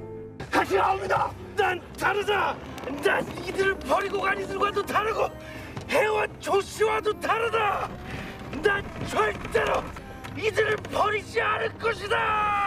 같이 나옵니다. 난 다르다. 난 이들을 버리고 간 이들과도 다르고 해와 조씨와도 다르다. 난 절대로 이들을 버리지 않을 것이다.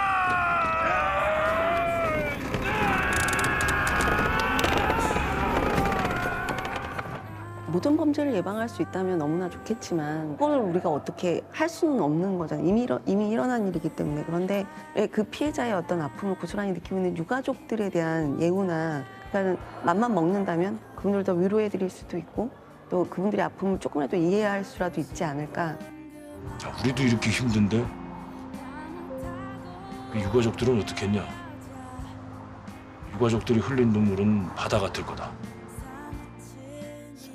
모든 범죄를 예방할 수 있다면 너무나 좋겠지만 그걸 우리가 어떻게 할 수는 없는 거잖아요. 이미 일어난 일이기 때문에. 그런데 그 피해자의 어떤 아픔을 고스란히 느끼고 있는 유가족들에 대한 예우나 그러니까 맘만 먹는다면 그분들을 더 위로해 드릴 수도 있고 또 그분들의 아픔을 조금이라도 이해할 수라도 있지 않을까. 자, 우리도 이렇게 힘든데 그 유가족들은 어떻겠냐? 유가족들이 흘린 눈물은 바다 같을 거다.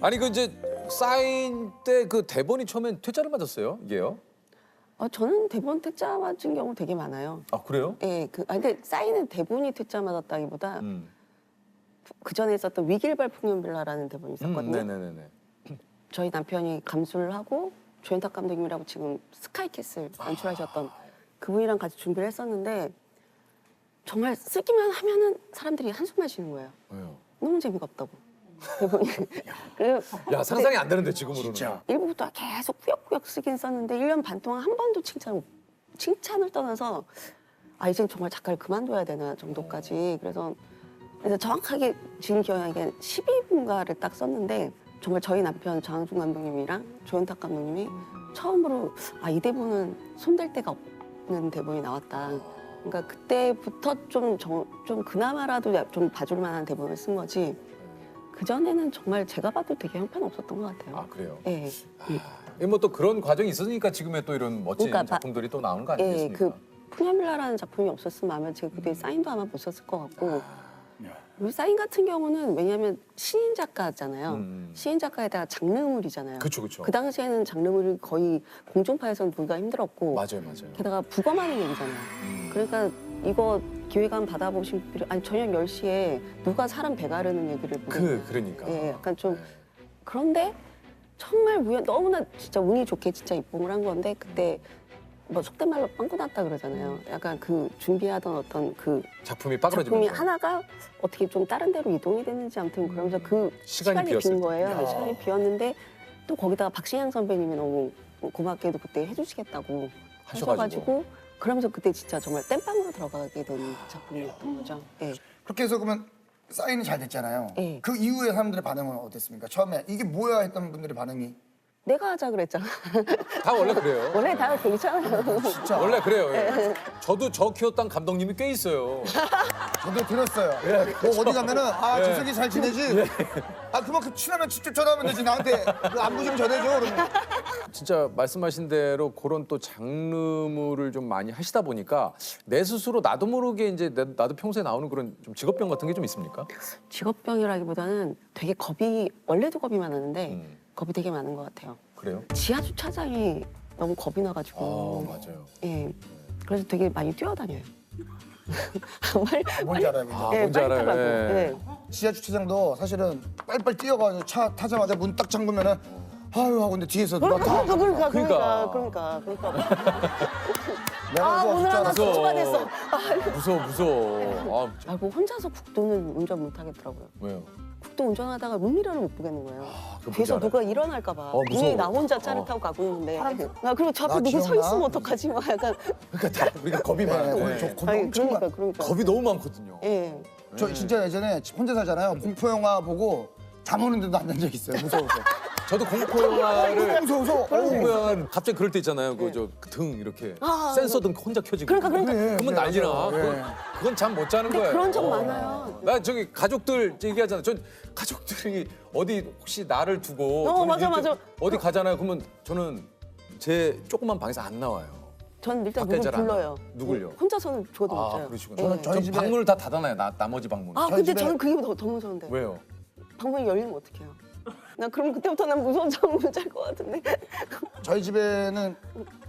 아니 그 이제 사인 때 그 대본이 처음엔 퇴짜를 맞았어요? 이게요? 저는 대본 퇴짜 맞은 경우 되게 많아요. 아 그래요? 예, 근데 사인은 대본이 퇴짜 맞았다기보다 그 전에 있었던 위길발 풍년빌라라는 대본이 있었거든요. 네네네. 저희 남편이 감수를 하고 조현탁 감독님이라고 지금 스카이캐슬 연출하셨던 그분이랑 같이 준비를 했었는데 정말 쓰기만 하면은 사람들이 한숨만 쉬는 거예요. 왜요? 너무 재미가 없다고. 대본이. 그래서 야 상상이 안 되는데 지금으로는. 진짜. 1부부터 계속 꾸역꾸역 쓰긴 썼는데 1년 반 동안 한 번도 칭찬을 떠나서 이젠 정말 작가를 그만둬야 되나 정도까지. 그래서 정확하게 지금 기억나게 12분가를 딱 썼는데 정말 저희 남편 장항준 감독님이랑 조현탁 감독님이 처음으로 이 대본은 손댈 데가 없는 대본이 나왔다. 그러니까 그때부터 좀 그나마라도 좀 봐줄 만한 대본을 쓴 거지. 그전에는 정말 제가 봐도 되게 형편없었던 것 같아요. 아 그래요? 네. 뭐 또 그런 과정이 있으니까 지금의 또 이런 멋진 그러니까 작품들이 또 나오는 거 예, 아니겠습니까? 그 푸념빌라라는 작품이 없었으면 아마 제가 그때 사인도 아마 못 썼을 것 같고 우리 사인 같은 경우는 왜냐하면 시인 작가잖아요. 시인 작가에다가 장르물이잖아요. 그쵸. 그 당시에는 장르물이 거의 공중파에서는 보기가 힘들었고 맞아요. 게다가 부검하는 얘기잖아요. 그러니까 이거 기획안 받아보신 분들이 저녁 10시에 누가 사람 배 가르는 얘기를 그러니까. 예, 약간 좀 그런데 정말 너무나 진짜 운이 좋게 진짜 입봉을 한 건데 그때 뭐 속된 말로 빵꾸 났다 그러잖아요. 약간 그 준비하던 어떤 그 작품이 빠그러지면서. 작품이 하나가 어떻게 좀 다른 데로 이동이 됐는지 아무튼 그러면서 그 시간이 빈 거예요. 시간이 비었는데 또 거기다가 박신양 선배님이 너무 고맙게도 그때 해주시겠다고 하셔가지고 그러면서 그때 진짜 정말 땜빵으로 들어가게 된 작품이었던 거죠. 네. 그렇게 해서 그러면 사인이 잘 됐잖아요. 네. 그 이후에 사람들의 반응은 어땠습니까? 처음에 이게 뭐야 했던 분들의 반응이 내가 하자 그랬잖아. 다 원래 그래요. 원래 다 괜찮아요. 진짜. 원래 그래요. 예. 저도 저 키웠던 감독님이 꽤 있어요. 저도 들었어요. 뭐 어디 가면은 저 새끼 잘 지내지? 그만큼 친하면 직접 전화하면 되지. 나한테 그 안부 좀 전해줘. 그러면. 진짜 말씀하신 대로 그런 또 장르물을 좀 많이 하시다 보니까 내 스스로 나도 모르게 이제 나도 평소에 나오는 그런 좀 직업병 같은 게 좀 있습니까? 직업병이라기보다는 되게 원래도 겁이 많았는데 겁이 되게 많은 것 같아요. 그래요? 지하 주차장이 너무 겁이 나가지고. 맞아요. 예. 그래서 되게 많이 뛰어다녀요. 뭔지 알아요. 뭔지 알아요. 예. 지하 주차장도 사실은 빨리빨리 뛰어가지고 차 타자마자 문 딱 잠그면은 아유 하고 근데 뒤에서 누가 다 그러니까. 내가 오늘 하나 소주가 됐어. 무서워. 뭐 혼자서 국도는 운전 못 하겠더라고요. 왜요? 국도 운전하다가 룸미러를 못 보겠는 거예요. 그거 뒤에서 뭔지 누가 일어날까 봐. 무서워. 괜히 나 혼자 차를 타고 가고 있는데. 그리고 저 앞에 누구 서 기억나? 있으면 어떡하지? 막 약간. 그러니까 우리가 겁이 많아요. 그러니까. 겁이 너무 많거든요. 예. 저 진짜 예전에 혼자 살잖아요. 공포 영화 보고 잠 오는데도 안 잔 적 있어요. 무서워서. 저도 공포 영화를 무서워서. 공포 영화는 갑자기 그럴 때 있잖아요. 그 저 등 이렇게 센서 등 혼자 켜지고. 그러니까. 그러면 난리나. 그건 잠 못 자는 거예요. 그런 적 많아요. 나 저기 가족들 얘기하잖아. 전 가족들이 어디 혹시 나를 두고 맞아. 어디 가잖아요. 그러면 저는 제 조그만 방에서 안 나와요. 전 일단 밖에 누구 잘 안 불러요. 나와요. 누굴요? 혼자서는 죽어도 못 자요. 그러시구나. 저희 집에 방문을 다 닫아놔요. 나머지 방문. 근데 저는 그게 더 무서운데. 왜요? 방문이 열리면 어떡해요? 나 그럼 그때부터 난 무서운 잠 못 잘 것 같은데. 저희 집에는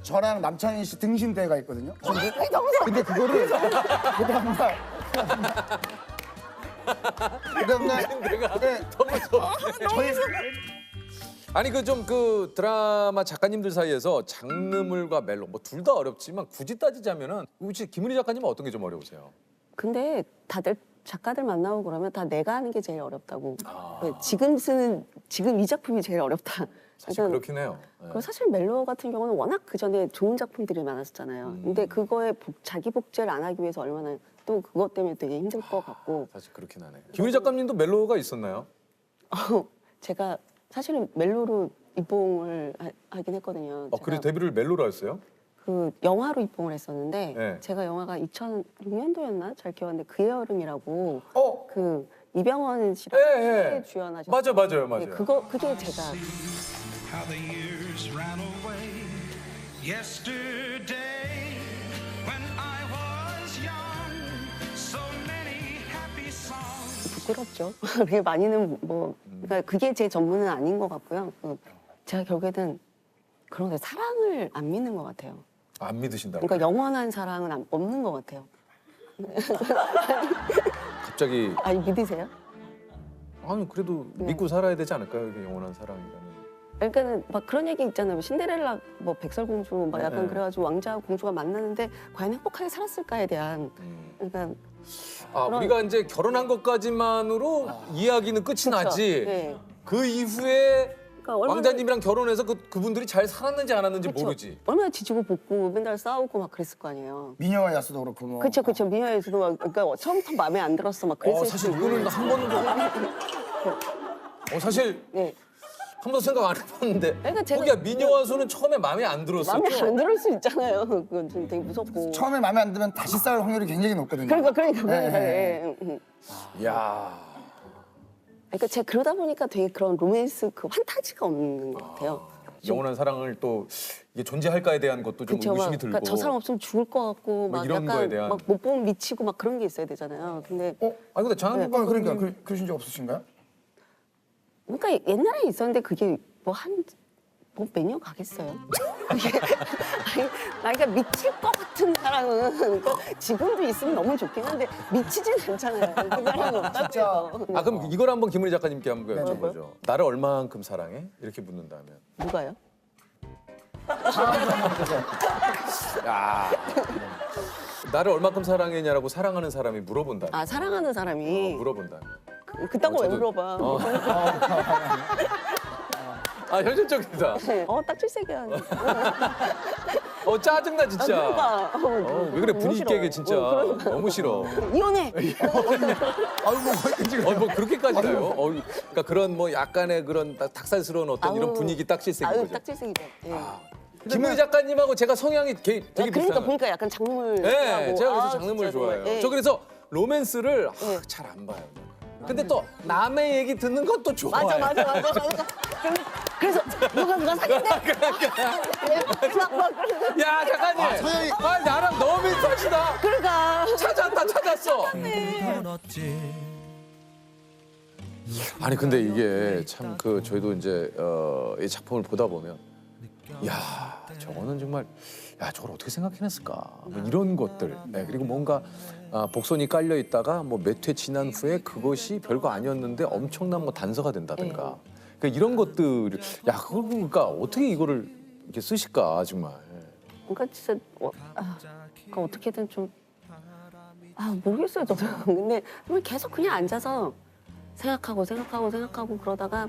저랑 남창희 씨 등신대가 있거든요. 근데 그거를 그 다음날 내가 더 무서워. 아니 그 좀 그 드라마 작가님들 사이에서 장르물과 멜로 뭐 둘 다 어렵지만 굳이 따지자면은 혹시 김은희 작가님은 어떤 게 좀 어려우세요? 근데 다들 작가들 만나고 그러면 다 내가 하는 게 제일 어렵다고. 아. 지금 이 작품이 제일 어렵다. 사실 그러니까 그렇긴 해요. 네. 그리고 사실 멜로 같은 경우는 워낙 그 전에 좋은 작품들이 많았었잖아요. 근데 그거에 자기 복제를 안 하기 위해서 얼마나 또 그것 때문에 되게 힘들 것 같고. 사실 그렇긴 하네. 김은희 작가님도 멜로가 있었나요? 제가 사실은 멜로로 입봉을 하긴 했거든요. 그래서 데뷔를 멜로로 했어요? 그 영화로 입봉을 했었는데 네. 제가 영화가 2006년도였나 잘 기억하는데 그의 여름이라고 그 이병헌 씨랑 예. 주연하셨어요. 맞아요. 네, 그게 제가 How the years ran away yesterday when I was young. So many happy songs. 부끄럽죠. 그게 많이는 뭐 그러니까 그게 제 전문은 아닌 것 같고요. 제가 결국에는 그런 게 사랑을 안 믿는 것 같아요. 안 믿으신다고? 그러니까 영원한 사랑은 없는 것 같아요. 갑자기 아니 믿으세요? 아니 그래도 믿고 살아야 되지 않을까요? 이게 영원한 사랑이라는. 그러니까는 막 그런 얘기 있잖아요. 신데렐라, 뭐 백설공주, 막 약간 네. 그래가지고 왕자와 공주가 만나는데 과연 행복하게 살았을까에 대한. 그러니까 그런- 우리가 이제 결혼한 것까지만으로 이야기는 끝이 그쵸. 나지. 네. 그 이후에 그러니까 얼마나- 왕자님이랑 결혼해서 그분들이 잘 살았는지 안 했는지 그쵸. 모르지. 얼마나 지지고 볶고 맨날 싸우고 막 그랬을 거 아니에요. 미녀와 야수도 그렇고 뭐. 그쵸. 미녀에서도 막 그러니까 처음부터 마음에 안 들었어 막 그랬을 사실 수 이거는 있는. 한 번도 사실 네. 한 번도 생각 안 해봤는데. 그러니까 제가 거기가 미녀와 수는 처음에 마음에 안 들었었죠. 마음에 안 들을 수 있잖아요. 그건 좀 되게 무섭고. 처음에 마음에 안 들면 다시 싸울 확률이 굉장히 높거든요. 그러니까. 네. 야. 그러니까 제가 그러다 보니까 되게 그런 로맨스 그 환타지가 없는 것 같아요. 영원한 사랑을 또 이게 존재할까에 대한 것도 좀 그쵸, 막, 의심이 들고. 그러니까 저 사람 없으면 죽을 것 같고 뭐 막 이런 거에 약간 대한- 막 못 보면 미치고 막 그런 게 있어야 되잖아요. 근데 아니 근데 장한 그러니까 그러신 적 없으신가요? 그러니까 옛날에 있었는데 그게 뭐 몇 년 가겠어요. 그게 아니, 그러니까 미칠 것 같은 사람은 그러니까 지금도 있으면 너무 좋긴 한데 미치진 않잖아요. 그 사람은 없다고요. 그럼 이걸 한번 김은희 작가님께 한번 네. 여쭤보죠. 나를 얼마만큼 사랑해? 이렇게 묻는다면. 누가요? 야. 나를 얼마큼 사랑했냐라고 사랑하는 사람이 물어본다. 사랑하는 사람이 물어본다. 그딴 거 왜 저도- 물어봐. 현실적이다. 딱 질색이야. 짜증나 진짜. 그러니까. 왜 그래 너무 분위기 싫어. 깨게 진짜. 그러니까. 너무 싫어. 이혼해. 뭐 그렇게까지 가요? 그러니까 그런 뭐 약간의 그런 닭살스러운 어떤 이런 분위기 딱 실색인 거죠. 딱 질색이죠. 예. 김은희 작가님하고 제가 성향이 되게 그러니까 비슷한. 보니까 약간 장르물. 네, 제가 그래서 장르물 진짜 좋아해요. 좋아해. 저 그래서 로맨스를 잘 안 봐요. 근데 또 남의 얘기 듣는 것도 좋아해. 맞아. 그래서 누가 사귀네. 야 작가님, 나랑 너무 비슷하시다. 그러니까 찾았어. 아니 근데 이게 참 저희도 이제 이 작품을 보다 보면 야 저거는 정말 저걸 어떻게 생각해냈을까 뭐 이런 것들. 네, 그리고 뭔가 복선이 깔려 있다가 뭐 몇 회 지난 후에 그것이 별거 아니었는데 엄청난 뭐 단서가 된다든가. 그러니까 이런 것들 그걸 그러니까 어떻게 이거를 이렇게 쓰실까 정말. 그러니까 진짜 그러니까 어떻게든 좀 모르겠어요 저도. 근데 계속 그냥 앉아서 생각하고 그러다가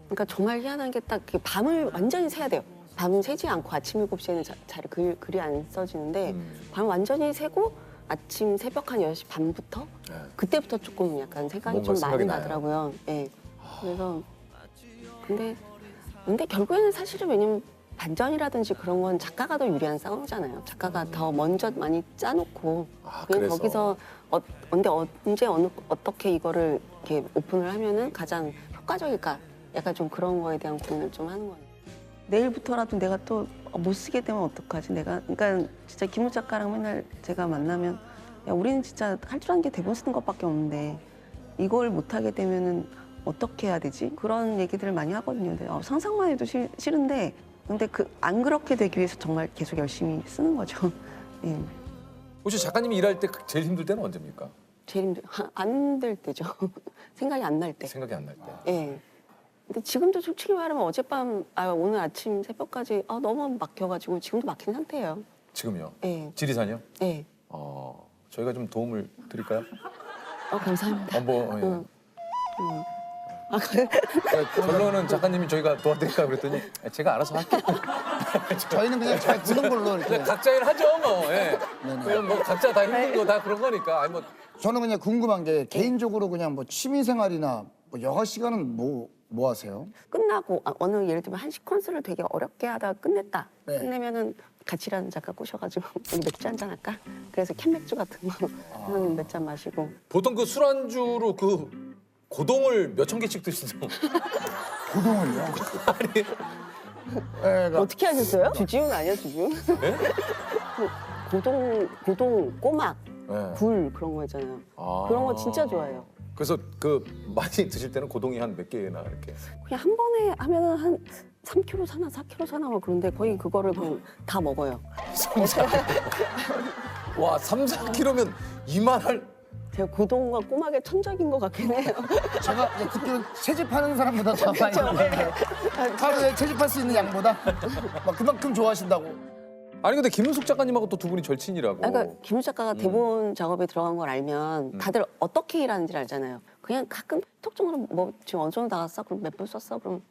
그러니까 정말 희한한 게 딱 밤을 완전히 새야 돼요. 밤은 새지 않고 아침 7시에는 잘 글이 안 써지는데 밤 완전히 새고 아침 새벽 한 10시 반부터 그때부터 조금 약간 생각이 좀 많이 나더라고요. 예. 그래서 근데 결국에는 사실은 왜냐면 반전이라든지 그런 건 작가가 더 유리한 싸움이잖아요. 작가가 더 먼저 많이 짜놓고 그냥 그래서. 거기서 언제 어떻게 이거를 이렇게 오픈을 하면은 가장 효과적일까? 약간 좀 그런 거에 대한 고민을 좀 하는 거예요. 내일부터라도 내가 또 못 쓰게 되면 어떡하지? 그러니까 진짜 김우 작가랑 맨날 제가 만나면 야 우리는 진짜 할 줄 아는 게 대본 쓰는 것밖에 없는데 이걸 못 하게 되면은 어떻게 해야 되지? 그런 얘기들을 많이 하거든요. 근데 상상만 해도 싫은데 근데 안 그렇게 되기 위해서 정말 계속 열심히 쓰는 거죠. 예. 혹시 작가님이 일할 때 제일 힘들 때는 언제입니까? 제일 안 될 때죠. 생각이 안 날 때. 생각이 안 날 때. 예. 근데 지금도 솔직히 말하면 어젯밤, 오늘 아침 새벽까지 너무 막혀가지고 지금도 막힌 상태예요. 지금요? 네. 지리산이요? 네. 저희가 좀 도움을 드릴까요? 감사합니다. 결론은 작가님이 저희가 도와드릴까 그랬더니 제가 알아서 할게요. 저희는 그냥 잘 보는 걸로 이렇게. 그냥 각자 일 하죠 뭐. 예. 그냥 뭐 각자 다 힘든 거 다 그런 거니까. 아니 뭐 저는 그냥 궁금한 게 개인적으로 그냥 뭐 취미 생활이나 뭐 여가 시간은 뭐 하세요? 끝나고 어느 예를 들면 한식 콘서트를 되게 어렵게 하다가 끝냈다. 네. 끝내면은 같이 일하는 작가 꼬셔가지고 우리 맥주 한잔 할까? 그래서 캔맥주 같은 거 한 몇 잔 마시고. 보통 그 술안주로 그 고동을 몇천 개씩 드시죠? 고동을요? 아니 어떻게 하셨어요? 주지훈 아니야 주지훈? 네? 고동, 꼬막, 네. 굴 그런 거 있잖아요. 그런 거 진짜 좋아해요. 그래서 그 많이 드실 때는 고동이 한 몇 개나 이렇게? 그냥 한 번에 하면은 한 3kg 사나 4kg 사나 막 그런데 거의 그거를 그냥 다 먹어요. 3, 4kg. 와 3, 4kg면 이만할. 제가 고동과 꼬막의 천적인 것 같긴 해요. 제가 듣기로는 채집하는 사람보다 더 많이 그쵸, 먹는데 네. 하루에 채집할 수 있는 양보다 막 그만큼 좋아하신다고. 아니 근데 김은숙 작가님하고 또 두 분이 절친이라고. 그러니까 김우 작가가 대본 작업에 들어간 걸 알면 다들 어떻게 일하는지 알잖아요. 그냥 가끔 톡적으로 뭐 지금 어느 정도 나왔어? 그럼 몇 분 썼어? 그럼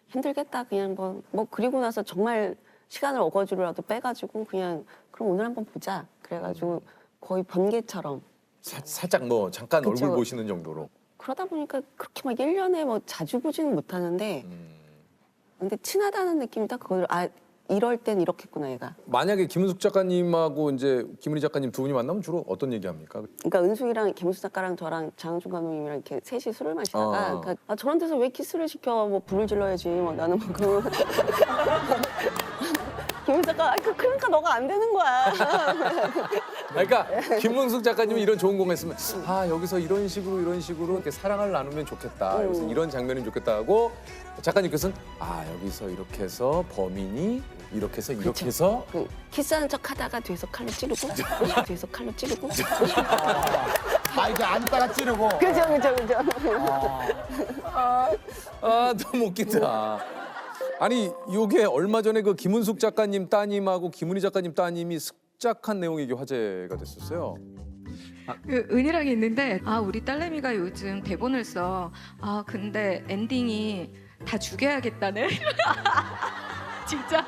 힘들겠다. 그냥 뭐 그리고 나서 정말 시간을 어거지로라도 빼가지고 그냥 그럼 오늘 한번 보자. 그래가지고 거의 번개처럼. 살짝 뭐 잠깐 그쵸. 얼굴 보시는 정도로. 그러다 보니까 그렇게 막 1년에 뭐 자주 보지는 못하는데 근데 친하다는 느낌이 딱 그거를 이럴 땐 이렇겠구나 얘가. 만약에 김은숙 작가님하고 이제 김은희 작가님 두 분이 만나면 주로 어떤 얘기합니까? 그러니까 은숙이랑 김은숙 작가랑 저랑 장은준 감독님이랑 이렇게 셋이 술을 마시다가 그러니까 저런 데서 왜 키스를 시켜? 뭐 불을 질러야지. 뭐 나는 뭐 그 김은숙 작가 그러니까 너가 안 되는 거야. 그러니까 김문숙 작가님이 이런 좋은 공간 있으면 여기서 이런 식으로 이렇게 사랑을 나누면 좋겠다. 여기서 이런 장면이 좋겠다 하고 작가님께서는 여기서 이렇게 해서 범인이 이렇게 해서 이렇게 해서 그 키스하는 척 하다가 뒤에서 칼로 찌르고 뒤에서 칼로 찌르고 이게 안 따라 찌르고. 그죠. 너무 웃긴다. 아니 요게 얼마 전에 그 김은숙 작가님 따님하고 김은희 작가님 따님이 습작한 내용이 이게 화제가 됐었어요. 그 은희랑이 있는데 우리 딸내미가 요즘 대본을 써. 근데 엔딩이 다 죽여야겠다네. 진짜.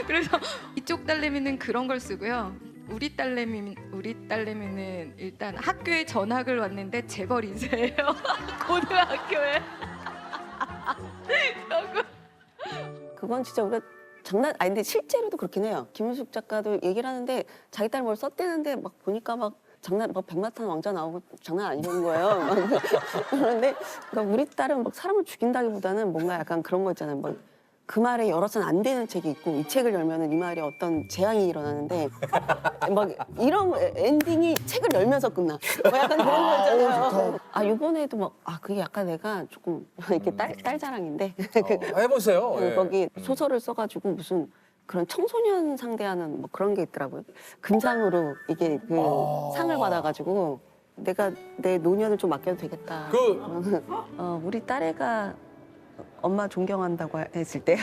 그래서 이쪽 딸내미는 그런 걸 쓰고요. 우리 딸내미는 일단 학교에 전학을 왔는데 재벌 인쇄예요. 고등학교에. 그건 진짜 우리가 근데 실제로도 그렇긴 해요. 김은숙 작가도 얘기를 하는데 자기 딸 뭘 썼대는데 막 보니까 막 백마탄 왕자 나오고 장난 아니는 거예요. 그런데 그러니까 우리 딸은 막 사람을 죽인다기보다는 뭔가 약간 그런 거 있잖아요. 뭐 그 말에 열어서는 안 되는 책이 있고 이 책을 열면은 이 말에 어떤 재앙이 일어나는데 막 이런 엔딩이 책을 열면서 끝나. 뭐 약간 그런 거 있잖아요. 요번에도 막 그게 약간 내가 조금 이렇게 딸 자랑인데 해보세요. 거기 소설을 써가지고 무슨 그런 청소년 상대하는 뭐 그런 게 있더라고요. 금상으로 이게 그 상을 받아가지고 내가 내 노년을 좀 맡겨도 되겠다. 우리 딸애가 엄마 존경한다고 했을 때요.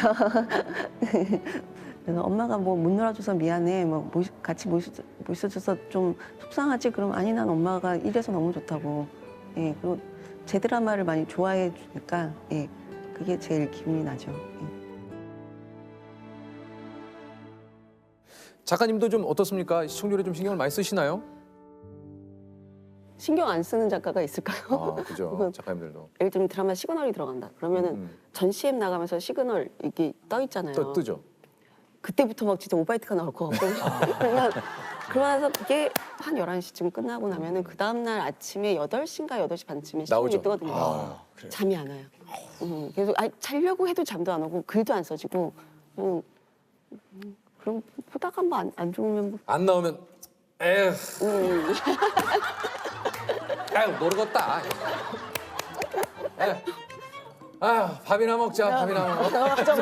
그래서 엄마가 뭐 못 놀아줘서 미안해. 뭐 같이 못 있어줘서 좀 속상하지. 그럼 아니 난 엄마가 이래서 너무 좋다고. 그리고 제 드라마를 많이 좋아해 주니까 그게 제일 기분이 나죠. 작가님도 좀 어떻습니까? 시청률에 좀 신경을 많이 쓰시나요? 신경 안 쓰는 작가가 있을까요? 그죠. 작가님들도. 예를 들면 드라마 시그널이 들어간다. 그러면은 전 CM 나가면서 시그널 이게 떠 있잖아요. 뜨죠. 그때부터 막 진짜 오바이트가 나올 것 같고. 그러면서 그게 한 11시쯤 끝나고 나면은 그 다음날 아침에 8시인가 8시 반쯤에 시그널이 뜨거든요. 잠이 안 와요. 그래서 자려고 해도 잠도 안 오고 글도 안 써지고. 그럼 보다가 뭐 안 좋으면 뭐. 안 나오면 에휴. 모르겠다. 밥이나 먹자. 밥이나 먹자.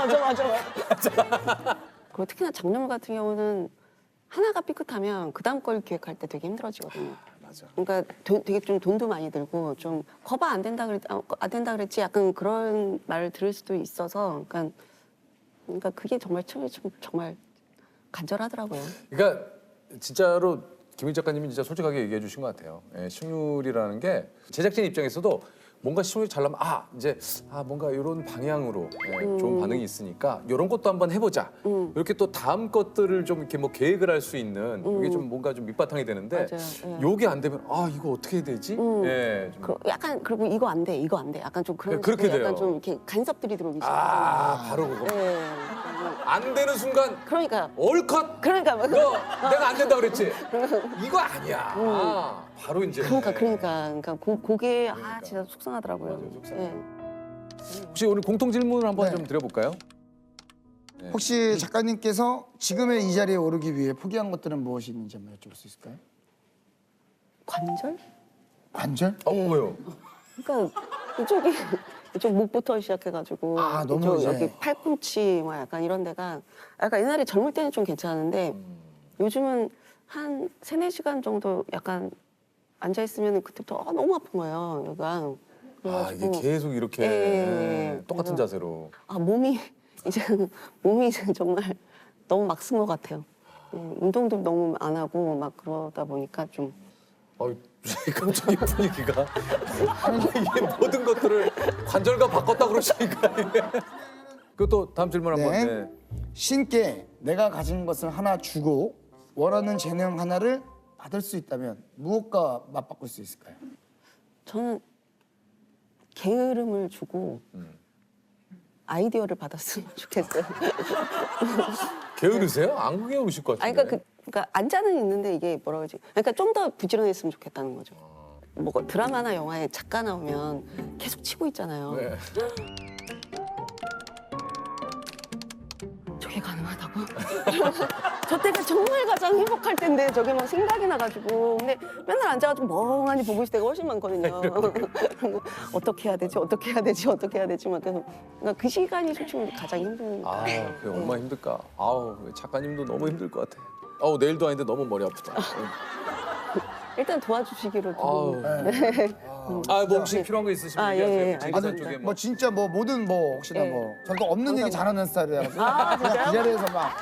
맞아. 그리고 특히나 장르물 같은 경우는 하나가 삐끗하면 그 다음 걸 기획할 때 되게 힘들어지거든요. 그러니까 되게 좀 돈도 많이 들고 좀 거봐 안 된다 그랬지 약간 그런 말을 들을 수도 있어서 그러니까 그게 정말 정말 간절하더라고요. 그러니까 진짜로 김윤 작가님이 진짜 솔직하게 얘기해 주신 것 같아요. 예, 시뮬이라는 게 제작진 입장에서도 뭔가 시뮬이 잘 나면 이제 뭔가 이런 방향으로 좋은 반응이 있으니까 이런 것도 한번 해보자. 이렇게 또 다음 것들을 좀 이렇게 뭐 계획을 할 수 있는 이게 좀 뭔가 좀 밑바탕이 되는데 요게 안 되면 이거 어떻게 해야 되지? 예, 좀. 약간 그리고 이거 안 돼. 약간 좀 그런 그렇게 식으로 약간 돼요. 좀 이렇게 간섭들이 들어오기 시작해요. 바로 그거. 네. 안 되는 순간 그러니까 얼컷 그러니까 너 내가 안 된다 그랬지? 이거 아니야. 바로 이제. 그러니까 그게 진짜 속상하더라고요. 네. 혹시 오늘 공통 질문을 한번 좀 드려볼까요? 네. 혹시 작가님께서 지금의 이 자리에 오르기 위해 포기한 것들은 무엇이 있는지 한번 여쭤볼 수 있을까요? 관절? 관절? 왜요? 그러니까 이쪽 목부터 시작해가지고 너무 이제. 여기 팔꿈치 막 약간 이런 데가 약간 옛날에 젊을 때는 좀 괜찮았는데 요즘은 한 3-4시간 정도 약간 앉아 있으면 그때부터 너무 아픈 거예요. 여기가. 이게 계속 이렇게 똑같은 자세로. 몸이 이제 정말 너무 막 쓴 것 같아요. 운동도 너무 안 하고 막 그러다 보니까 좀. 갑자기 분위기가 이게 모든 것들을 관절과 바꿨다 그러시니까. 그것도 다음 질문 한번. 네. 신께 내가 가진 것을 하나 주고 원하는 재능 하나를 받을 수 있다면 무엇과 맞바꿀 수 있을까요? 저는 게으름을 주고 아이디어를 받았으면 좋겠어요. 게으르세요? 안 게으르실 것 같은데. 그러니까 앉아는 있는데 이게 뭐라 그러지? 그러니까 좀 더 부지런했으면 좋겠다는 거죠. 뭐 드라마나 영화에 작가 나오면 계속 치고 있잖아요. 네. 저게 가능하다고? 저 때가 정말 가장 행복할 텐데 저게 막 생각이 나가지고 근데 맨날 앉아가지고 멍하니 보고 있을 때가 훨씬 많거든요. 어떻게 해야 되지? 막 계속 그러니까 그 시간이 솔직히 가장 힘든. 그게 얼마나 힘들까? 작가님도 너무 힘들 것 같아. 내일도 아닌데 너무 머리 아프다. 일단 도와주시기로. 뭐 혹시 필요한 거 있으시면 얘기하세요. 뭐 진짜 뭐든 혹시나 저도 없는 얘기 잘하는 스타일이에요. 진짜요? 이 자리에서 막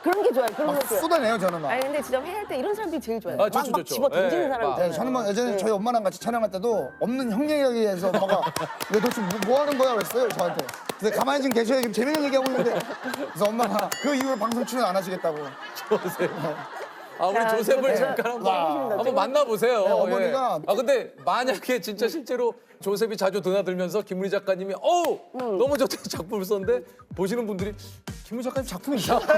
그런 게 좋아요. 그런 거 좋아요. 쏟아내요 저는 막. 근데 진짜 회의할 때 이런 사람들이 제일 좋아요. 좋죠. 막 집어 던지는 사람들. 저는 뭐 예전에 저희 엄마랑 같이 촬영할 때도 없는 형 얘기해서 엄마가 왜 도대체 뭐 하는 거야 그랬어요 저한테. 근데 가만히 좀 계셔야 지금 재밌는 얘기하고 있는데 그래서 엄마가 그 이후로 방송 출연 안 하시겠다고. 우리 조셉을 잠깐 한번 만나보세요. 어머니가. 근데 만약에 진짜 실제로 조셉이 자주 드나들면서 김우리 작가님이 너무 좋다는 작품을 썼는데 보시는 분들이 김우리 작가님 작품이 이상하다.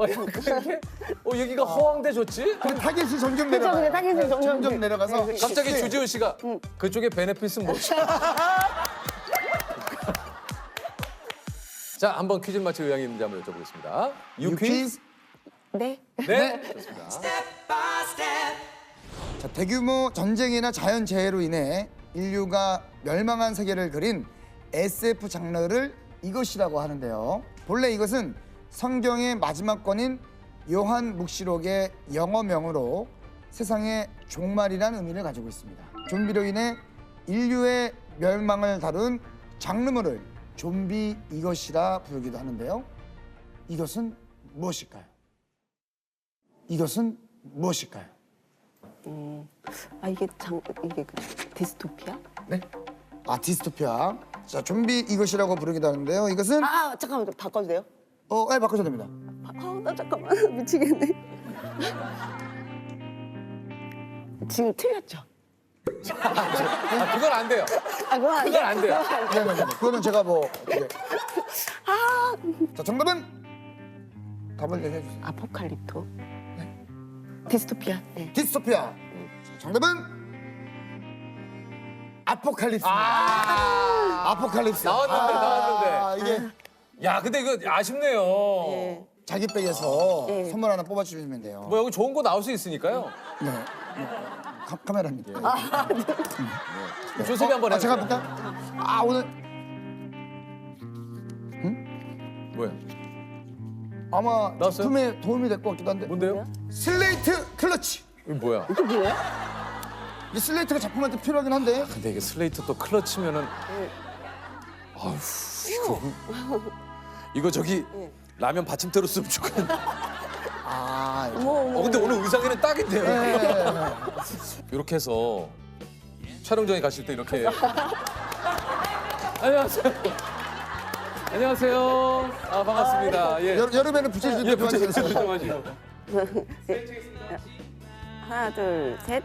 약간 이렇게 여기가 허황되셨지? 그 타겟이 점점 내려가요. 타겟이 점점 내려가서 갑자기 주지훈 씨가 그쪽에 베네핏은 뭐지? 자, 한번 퀴즈를 맞힐 의향이 있는지 한번 여쭤보겠습니다. 유퀴즈? 네. 좋습니다. 자, 대규모 전쟁이나 자연재해로 인해 인류가 멸망한 세계를 그린 SF 장르를 이것이라고 하는데요. 본래 이것은 성경의 마지막 권인 요한 묵시록의 영어명으로 세상의 종말이라는 의미를 가지고 있습니다. 좀비로 인해 인류의 멸망을 다룬 장르물을 좀비 이것이라 부르기도 하는데요. 이것은 무엇일까요? 이것은 무엇일까요? 이게 디스토피아? 네? 디스토피아. 자, 좀비 이것이라고 부르기도 하는데요. 이것은 잠깐만 바꿔도 돼요? 네, 바꿔도 됩니다. 나 잠깐만 미치겠네. 지금 틀렸죠? 그건 안 돼요. 그건 안 돼요. 네. 그거는 제가 자, 정답은 답을 얘기해 주세요. 아포칼립토. 디스토피아. 네. 디스토피아. 정답은 아포칼립스. 아포칼립스. 나왔는데. 이게 근데 이거 아쉽네요. 자기 백에서 선물 하나 뽑아주시면 돼요. 뭐 여기 좋은 거 나올 수 있으니까요. 네. 카메라입니다. 조셉이 한번 해요. 제가 볼까? 오늘 뭐야? 아마 나왔어요? 작품에 도움이 될 것 같기도 한데. 뭔데요? 슬레이트 클러치. 이거 뭐야? 이게 뭐야? 이 슬레이트가 작품한테 필요하긴 한데. 근데 이게 슬레이트 또 클러치면은 아우 이거 저기 라면 받침대로 쓰면 좋겠네. 아, 근데 오늘 의상에는 딱인데요. 네. 이렇게 해서 촬영장에 가실 때 이렇게 안녕하세요. 안녕하세요. 아 반갑습니다. 예. 여름에는 부채질 좀 부채질 좀 하시고. 하시고. 하나, 둘, 셋.